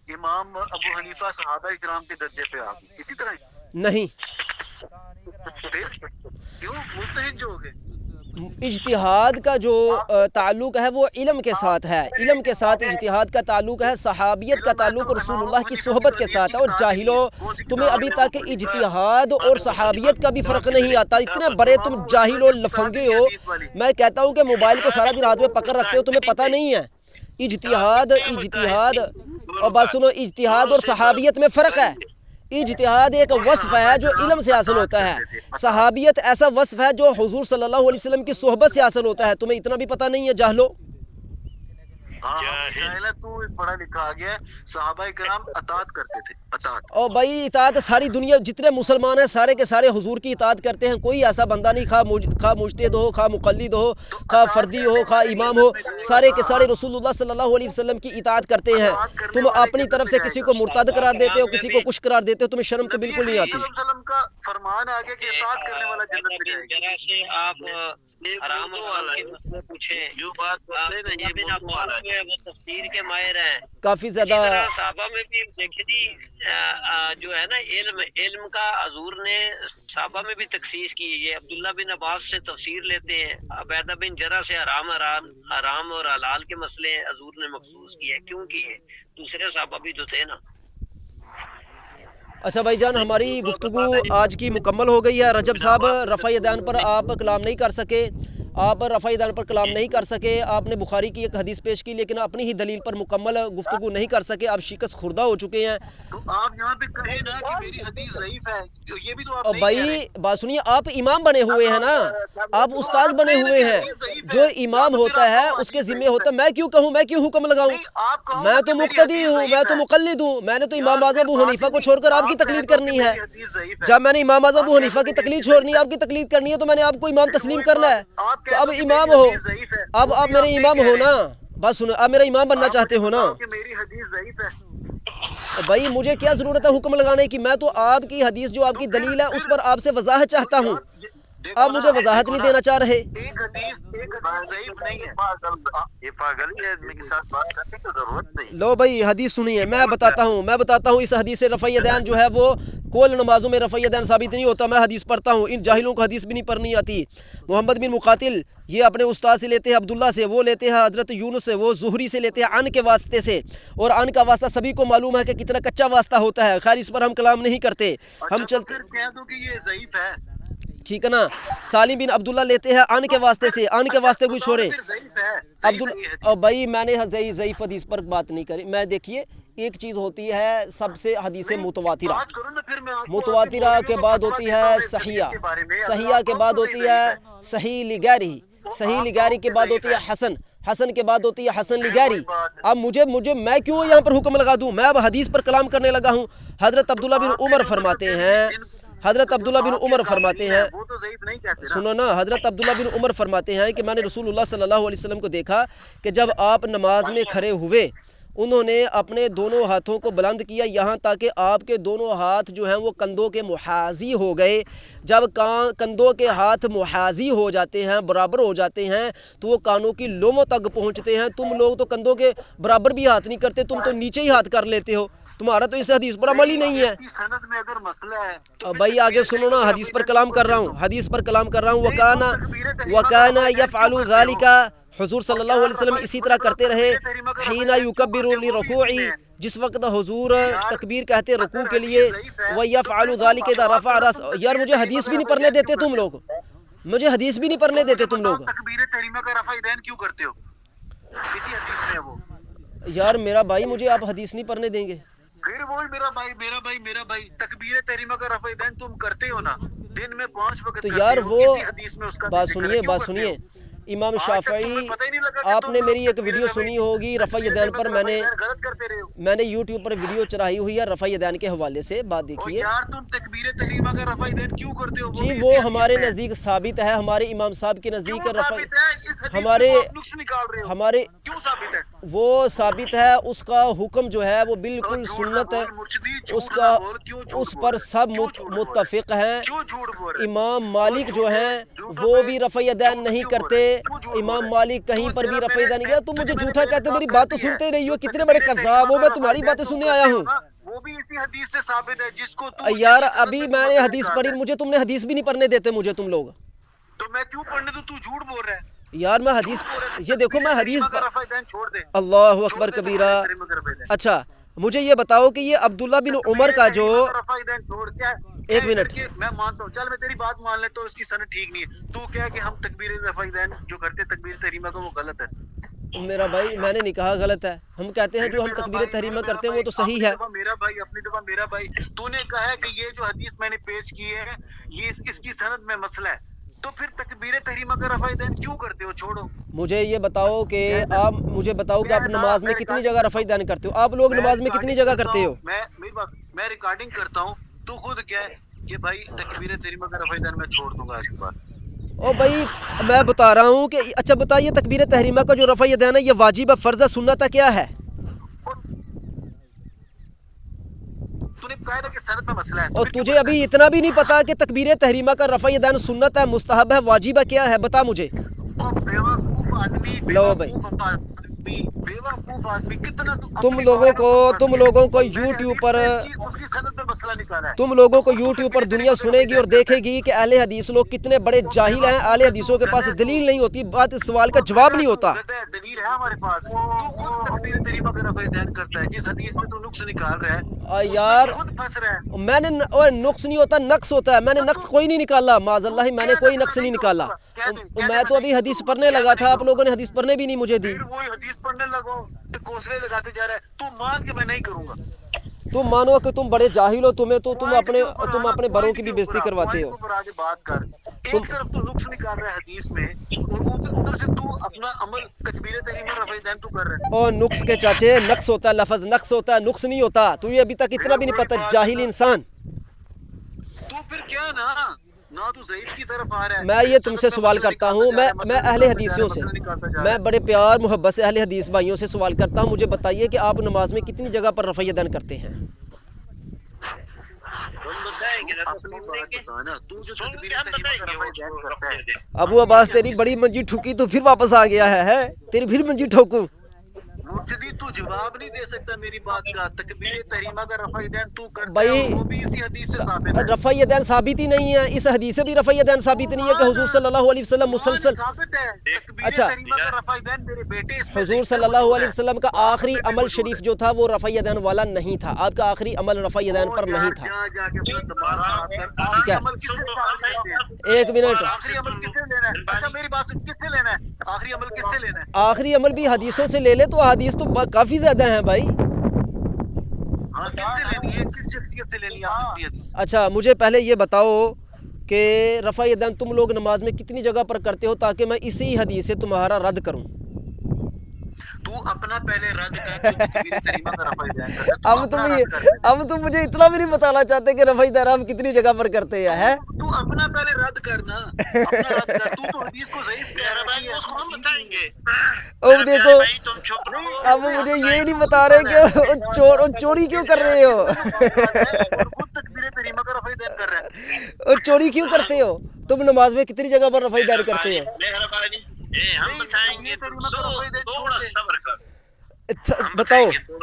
امام ابو حنیفہ صحابہ کرام کے درجے پہ آ گئے اسی طرح؟ نہیں. کیوں مجتہد جو ہو گئے؟ اجتہاد کا جو تعلق ہے وہ علم کے ساتھ ہے، علم کے ساتھ اجتہاد کا تعلق ہے، صحابیت کا تعلق رسول اللہ کی صحبت کے ساتھ ہے۔ اور جاہلوں، تمہیں ابھی تک اجتہاد اور صحابیت کا بھی فرق نہیں آتا، اتنے بڑے تم جاہل اور لفنگے ہو۔ میں کہتا ہوں کہ موبائل کو سارا دن ہاتھ میں پکڑ رکھتے ہو، تمہیں پتہ نہیں ہے اجتہاد اور بات سنو، اجتہاد اور صحابیت میں فرق ہے۔ اجتہاد ایک وصف ہے جو علم سے حاصل ہوتا ہے، صحابیت ایسا وصف ہے جو حضور صلی اللہ علیہ وسلم کی صحبت سے حاصل ہوتا ہے۔ تمہیں اتنا بھی پتہ نہیں ہے جاہلو؟ جاہل ہے، تو پڑھا لکھا آ گیا ہے، صحابہ کرام اطاعت کرتے تھے، اطاعت۔ اور بھائی اطاعت ساری دنیا جتنے مسلمان ہیں سارے کے سارے حضور کی اطاعت کرتے ہیں، کوئی ایسا بندہ نہیں، خواہ مجتہد ہو، خواہ مقلد ہو، خواہ فردی ہو، خواہ امام ہو، سارے کے سارے رسول اللہ صلی اللہ علیہ وسلم کی اطاعت کرتے ہیں۔ تم اپنی طرف سے کسی کو مرتد قرار دیتے ہو، کسی کو کچھ قرار دیتے ہو، تمہیں شرم تو بالکل نہیں آتی۔ وسلم کا فرمان آ گیا کہ اطاعت کرنے والا جنت میں جائے گا۔ ذرا سے آپ حرام والا مسئلہ پوچھیں، جو بات کرتے ہیں نا یہ بنا وہ تفسیر کے ماہر ہیں کافی زیادہ صحابہ میں بھی دیکھیں جی، جو ہے نا علم کا حضور نے صحابہ میں بھی تخصیص کی ہے۔ یہ عبداللہ بن عباس سے تفسیر لیتے ہیں، عبیدہ بن جرہ سے حرام اور حلال کے مسئلے حضور نے مخصوص کیے، کیوں کیے؟ دوسرے صحابہ بھی تو تھے نا۔ اچھا بھائی جان، ہماری گفتگو آج کی مکمل ہو گئی ہے۔ رجب صاحب، رفع یدین پر آپ کلام نہیں کر سکے، آپ رفع یدین پر کلام نہیں کر سکے، آپ نے بخاری کی ایک حدیث پیش کی لیکن اپنی ہی دلیل پر مکمل گفتگو نہیں کر سکے، آپ شکست خوردہ ہو چکے ہیں۔ تو آپ یہاں پہ کہیں نا کہ میری حدیث ضعیف ہے، یہ بھی تو آپ اور نہیں کہہ رہے۔ بھائی بات سنیے، آپ امام بنے ہوئے ہیں نا، آپ استاد بنے ہوئے ہیں، جو امام ہوتا ہے اس کے ذمہ ہوتا ہے۔ میں کیوں کہوں، میں کیوں حکم لگاؤں؟ میں تو مقتدی ہوں، میں تو مقلد ہوں، میں نے تو امام اعظم ابو حنیفہ کو چھوڑ کر آپ کی تقلید کرنی ہے۔ جب میں نے امام اعظم ابو حنیفہ کی تقلید چھوڑنی ہے، آپ کی تقلید کرنی ہے، تو میں نے آپ کو امام تسلیم کرنا ہے۔ تو اب امام ہو، اب آپ میرے امام ہو نا، بس سنو، آپ میرا امام بننا چاہتے ہو نا۔ میری حدیث ضعیف ہے۔ بھائی مجھے کیا ضرورت ہے حکم لگانے کی؟ میں تو آپ کی حدیث جو آپ کی دلیل ہے اس پر آپ سے وضاحت چاہتا ہوں، آپ مجھے وضاحت نہیں دینا چاہ رہے۔ ایک حدیث ضعیف نہیں ہے۔ یہ پاگل ہی آدمی کے ساتھ بات کرنے کی ضرورت نہیں۔ لو بھائی حدیث سنیے، میں بتاتا ہوں اس حدیث سے رفع یدین جو ہے وہ کول نمازوں میں رفع یدین ثابت نہیں ہوتا۔ میں حدیث پڑھتا ہوں، ان جاہلوں کو حدیث بھی نہیں پڑھنی آتی۔ محمد بن مقاتل یہ اپنے استاد سے لیتے ہیں، عبداللہ سے، وہ لیتے ہیں حضرت یونس سے، وہ زہری سے لیتے ہیں ان کے واسطے سے، اور ان کا واسطہ سبھی کو معلوم ہے کہ کتنا کچا واسطہ ہوتا ہے۔ خیر اس پر ہم کلام نہیں کرتے، ہم چلتے، پھر کہہ دو کہ یہ ضعیف ہے، ٹھیک ہے نا۔ سالم بن عبداللہ لیتے ہیں ان کے واسطے سے، ان کے واسطے کوئی چھوڑے۔ پھر ضعیف ہے۔ اور بھائی میں نے ضعیف حدیث پر بات نہیں کری، میں دیکھیے ایک چیز ہوتی ہے سب سے حدیث متواترہ، بات کرو نا، پھر میں آپ کو متواترہ کے بعد ہوتی ہے صحیحہ، صحیحہ کے بعد ہوتی ہے صحیح لغیری، صحیح لغیری کے بعد ہوتی ہے حسن، حسن کے بعد ہوتی ہے حسن لغیری۔ اب مجھے میں کیوں یہاں پر حکم لگا دوں؟ میں اب حدیث پر کلام کرنے لگا ہوں۔ حضرت عبداللہ بن عمر فرماتے ہیں، حضرت عبداللہ بن عمر فرماتے ہیں، وہ تو ضعیف نہیں کہتے نا۔ سنو نا، حضرت عبداللہ بن عمر فرماتے ہیں کہ میں نے رسول اللہ صلی اللہ علیہ وسلم کو دیکھا کہ جب آپ نماز میں کھڑے ہوئے، انہوں نے اپنے دونوں ہاتھوں کو بلند کیا یہاں تاکہ آپ کے دونوں ہاتھ جو ہیں وہ کندھوں کے محاذی ہو گئے۔ جب کندھوں کے ہاتھ محاذی ہو جاتے ہیں، برابر ہو جاتے ہیں، تو وہ کانوں کی لوموں تک پہنچتے ہیں۔ تم لوگ تو کندھوں کے برابر بھی ہاتھ نہیں کرتے، تم تو نیچے ہی ہاتھ کر لیتے ہو، تمہارا تو اس حدیث پر عمل ہی نہیں ہے۔ سند میں اگر مسئلہ ہے بھائی آگے سنو نا، حدیث پر کلام کر رہا ہوں، حدیث پر کلام کر رہا ہوں۔ وکانا یفعل ذالک، حضور صلی اللہ علیہ وسلم اسی طرح کرتے رہے۔ حین یکبر للرکوع، جس وقت حضور تکبیر کہتے رکوع کے لیے، ویفعل ذالک اذا رفع رأسہ۔ یار مجھے حدیث بھی نہیں پڑھنے دیتے تم لوگ، مجھے حدیث بھی نہیں پڑھنے دیتے تم لوگ۔ تکبیر تحریمہ کا رفع یدین کیوں کرتے ہو؟ کسی حدیث میں ہے وہ؟ یار میرا بھائی مجھے آپ حدیث نہیں پڑھنے دیں گے؟ پھر وہی میرا بھائی تکبیر تحریمہ کا رفع یدین تم کرتے ہو نا، دن میں 5 وقت تو کرتے یار ہو، وہ کسی حدیث میں اس کا بات ذکر ہے، سنیے، کیوں بات کرتے سنیے، ہو؟ امام آج تک شافعی، تمہیں پتہ ہی نہیں لگا کہ آپ تم نے میری ایک تکبیر ویڈیو تحریمہ سنی ہوگی رفع تکبیر یدین پر، تحریمہ کا میں نے رفع یدین غلط کرتے رہے ہو۔ یوٹیوب پر ویڈیو چڑھائی ہوئی ہے رفع یدین کے حوالے سے، بات اور دیکھیے یار تم تکبیر تحریمہ کا رفع یدین کیوں کرتے ہو؟ جی۔ بھی وہ اسی ہمارے حدیث میں ہے۔ نزدیک ثابت ہے، ہمارے امام صاحب کے نزدیک کیوں رفع، ثابت ہے؟ اس حدیث ہمارے میں آپ نقص نکال رہے ہو، ہمارے کیوں ثابت ہے؟ وہ ثابت ہے، اس کا حکم جو ہے وہ بالکل سنت ہے، اس کا اس پر سب متفق ہیں۔ امام مالک جو ہیں وہ بھی رفع یدین نہیں کرتے، امام مالک کہیں پر بھی رفع یدین نہیں۔ تم مجھے جھوٹا کہتے ہو، میری بات تو سنتے ہی نہیں ہو، کتنے بڑے کذاب ہو، میں تمہاری باتیں سننے آیا ہوں۔ وہ بھی اسی حدیث سے ثابت ہے جس کو تو یار ابھی میں نے حدیث پڑھی، مجھے تم نے حدیث بھی نہیں پڑھنے دیتے مجھے تم لوگ۔ تو میں کیوں پڑھنے دوں؟ تو جھوٹ بول رہا ہے یار میں حدیث یہ دیکھو میں حدیث رفع دین چھوڑ دے، اللہ اکبر کبیرہ. اچھا مجھے یہ بتاؤ کہ یہ عبداللہ بن عمر کا جو رفع دین چھوڑ کے ایک منٹ میں مانتا ہوں، چل میں تیری بات مان لیتا ہوں، اس کی سند ٹھیک نہیں ہے. تو کیا کہ ہم تکبیر رفع دین جو کرتے تکبیر تحریمہ کا وہ غلط ہے. میرا بھائی میں نے نہیں کہا غلط ہے، ہم کہتے ہیں جو ہم تکبیر تحریمہ کرتے ہیں وہ تو صحیح ہے. میرا بھائی اپنی دفعہ میرا بھائی تو نے کہا ہے کہ یہ جو حدیث میں نے پیش کی ہے یہ اس کی سند میں مسئلہ ہے، تو پھر تکبیر تحریمہ کا رفع دین کیوں کرتے ہو؟ چھوڑو. مجھے یہ بتاؤ کہ آپ مجھے بتاؤ کہ آپ نماز میں کتنی جگہ رفع دین کرتے ہو؟ آپ لوگ نماز میں کتنی جگہ کرتے ہو؟ میں ریکارڈنگ کرتا ہوں، تو خود کیا ہے کہ بھائی تکبیر تحریمہ کا رفع دین میں چھوڑ دوں گا آج کے بعد. او بھائی میں بتا رہا ہوں کہ اچھا بتائیے تکبیر تحریمہ کا جو رفع دین ہے یہ واجب ہے، فرض ہے، سنت ہے، کیا ہے؟ تو نے کہا کہ سند میں مسئلہ ہے، اور تجھے ابھی اتنا بھی نہیں پتا کہ تکبیر تحریمہ کا رفع دین سنت ہے، مستحب ہے، واجب ہے، کیا ہے؟ بتا مجھے. بیوقوف آدمی لو بھائی بیوقوف آدمی کتنا تم لوگوں کو یوٹیوب پر اس کی سند میں مسئلہ نکالا ہے. تم لوگوں کو یوٹیوب پر دنیا سنے گی اور دیکھے گی کہ اہل حدیث لوگ کتنے بڑے جاہل ہیں. اہل حدیثوں کے پاس دلیل نہیں ہوتی، بات اس سوال کا جواب نہیں ہوتا. دلیل ہے ہمارے پاس، تو خود تکبیر تحریمہ کا رفع دین کرتا ہے جس حدیث میں تو نقص نکال رہا ہے یار خود پھنس رہا ہے. میں نے نقص نہیں ہوتا، نقص ہوتا ہے. میں نے نقص کوئی نہیں نکالا، معاذ اللہ میں نے کوئی نقص نہیں نکالا. میں تو ابھی حدیث پڑھنے لگا تھا، آپ لوگوں نے حدیث پڑھنے بھی نہیں مجھے دی. پھر وہی حدیث پڑھنے لگو تو کوسلے لگاتے جا رہا ہے. تو مان کے میں نہیں کروں گا. تم مانو کہ تم بڑے جاہل ہو، تم اپنے بڑوں کی بھی بےزتی کرواتے ہو. آگے بات کر، ایک طرف تو نقص نکال رہا ہے حدیث میں اور ادھر سے تو اپنا عمل تکبیر تحریمہ رفع دین تو کر رہا ہے. اور نقص کے چاچے نقص ہوتا ہے، لفظ نقص ہوتا ہے، نقص نہیں ہوتا. تو یہ ابھی تک اتنا بھی نہیں پتا، جاہل انسان. تو پھر کیا نہ تو ضعیف کی طرف آ رہا ہے. میں یہ تم سے سوال کرتا ہوں، میں اہل حدیثوں سے، میں بڑے پیار محبت سے اہل حدیث بھائیوں سے سوال کرتا ہوں. مجھے بتائیے کہ آپ نماز میں کتنی جگہ پر رفع دین کرتے ہیں؟ ابو عباس تیری بڑی منجی ٹھوکی تو پھر واپس آ گیا ہے، تیری پھر منجی ٹھوکوں. مرشدی تو جواب نہیں دے سکتا میری بات کا. تکبیر تحریمہ کا رفع دین تو کرتا بھائی ہے، وہ بھی اسی حدیث سے ثابت ہے. رفع دین ثابت ہی نہیں ہے، اس حدیث سے بھی رفع دین ثابت نہیں ہے کہ حضور صلی اللہ علیہ وسلم مسلسل. ثابت ہے تکبیر اچھا تحریمہ کا رفع دین میرے بیٹے اس میں حضور صلی اللہ علیہ وسلم کا آخری عمل شریف جو تھا وہ رفع دین والا نہیں تھا. آپ کا آخری عمل رفع دین پر نہیں تھا. ٹھیک ہے ایک منٹ، آخری عمل کس سے لینا ہے؟ اچھا میری بات کس سے لینا ہے؟ آخری عمل کس سے لینا ہے؟ آخری عمل بھی حدیثوں سے لے لے تو حدیث تو کافی زیادہ ہیں بھائی. ہاں کس سے لینی ہے؟ کس شخصیت سے لینی ہے آخری حدیث؟ اچھا مجھے پہلے یہ بتاؤ کہ رفع دین تم لوگ نماز میں کتنی جگہ پر کرتے ہو تاکہ میں اسی حدیث سے تمہارا رد کروں. تو اپنا پہلے رد کر، تکبیر تحریمہ کا رفع دین کر. اب تم مجھے اتنا بھی نہیں بتانا چاہتے کہ رفع دین آپ کتنی جگہ پر کرتے ہیں. تو اپنا پہلے رد کرنا، اپنا رد کر. تو حدیث کو ضعیف کہہ رہا ہے، اس کو ہم بتائیں گے. اب دیکھو اب مجھے یہ نہیں بتا رہے کہ چوری کیوں کر رہے ہو. خود تکبیر تحریمہ کا رفع دین کر رہا ہے. اور چوری کیوں کرتے ہو؟ تم نماز میں کتنی جگہ پر رفع دین کرتے ہو؟ ہم بتائیں گے، تھوڑا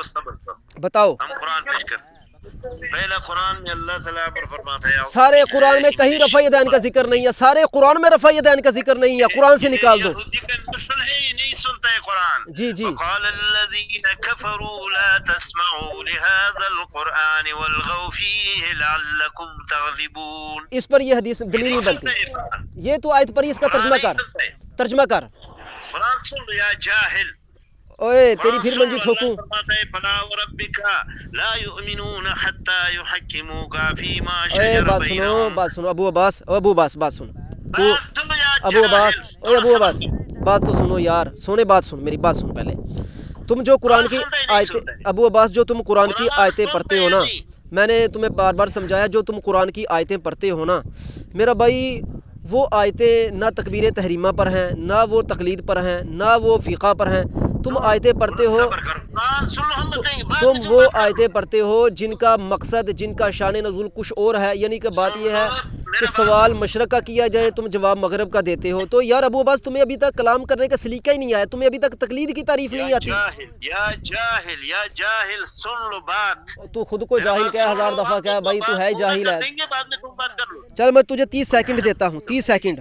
صبر کر. بتاؤ. ہم قرآن پیش کرتے ہیں. پہلا قرآن میں اللہ تعالیٰ پر فرماتا ہے، سارے قرآن میں کہیں رفع دین کا ذکر نہیں ہے، سارے قرآن میں رفع دین کا ذکر نہیں ہے. قرآن سے نکال دو. یہودی کا نسل ہے، یہ نہیں سنتا ہے قرآن. جی جی. وقال الذين كفروا لا تسمعوا لهذا القرآن والغوا فيه لعلكم تغلبون. اس پر یہ حدیث دلیل نہیں بنتی. یہ تو آیت پر اس کا ترجمہ کر. قرآن سن یا جاہل. اوئے تیری پھر منجی ٹھوکوں. فلا وربك لا يؤمنون حتى يحكموك فيما اے شجر بات بينهم. سنو ابو عباس بات سن. تو ابو عباس بات تو سنو یار، سونے بات سن، میری بات سن پہلے. تم جو قرآن کی آیتیں ابو عباس جو تم قرآن کی آیتیں پڑھتے ہو نا، میں نے تمہیں بار بار سمجھایا، جو تم قرآن کی آیتیں پڑھتے ہو نا میرا بھائی، وہ آیتیں نہ تکبیر تحریمہ پر ہیں، نہ وہ تقلید پر ہیں، نہ وہ فقہ پر ہیں. تم آیتیں پڑھتے ہو، تم وہ آیتیں پڑھتے ہو جن کا مقصد، جن کا شان نزول کچھ اور ہے. یعنی کہ بات یہ ہے کہ سوال مشرق کا کیا جائے، تم جواب مغرب کا دیتے ہو. تو یار ابو عباس تمہیں ابھی تک کلام کرنے کا سلیقہ ہی نہیں آیا، تمہیں ابھی تک تقلید کی تعریف نہیں آتی. یا جاہل سن لو بات. تو خود کو جاہل کہہ، 1000 دفعہ کہہ بھائی تو ہے جاہل ہے. بعد میں تم بات کر لو. چل میں تجھے 30 سیکنڈ دیتا ہوں، 30 سیکنڈ.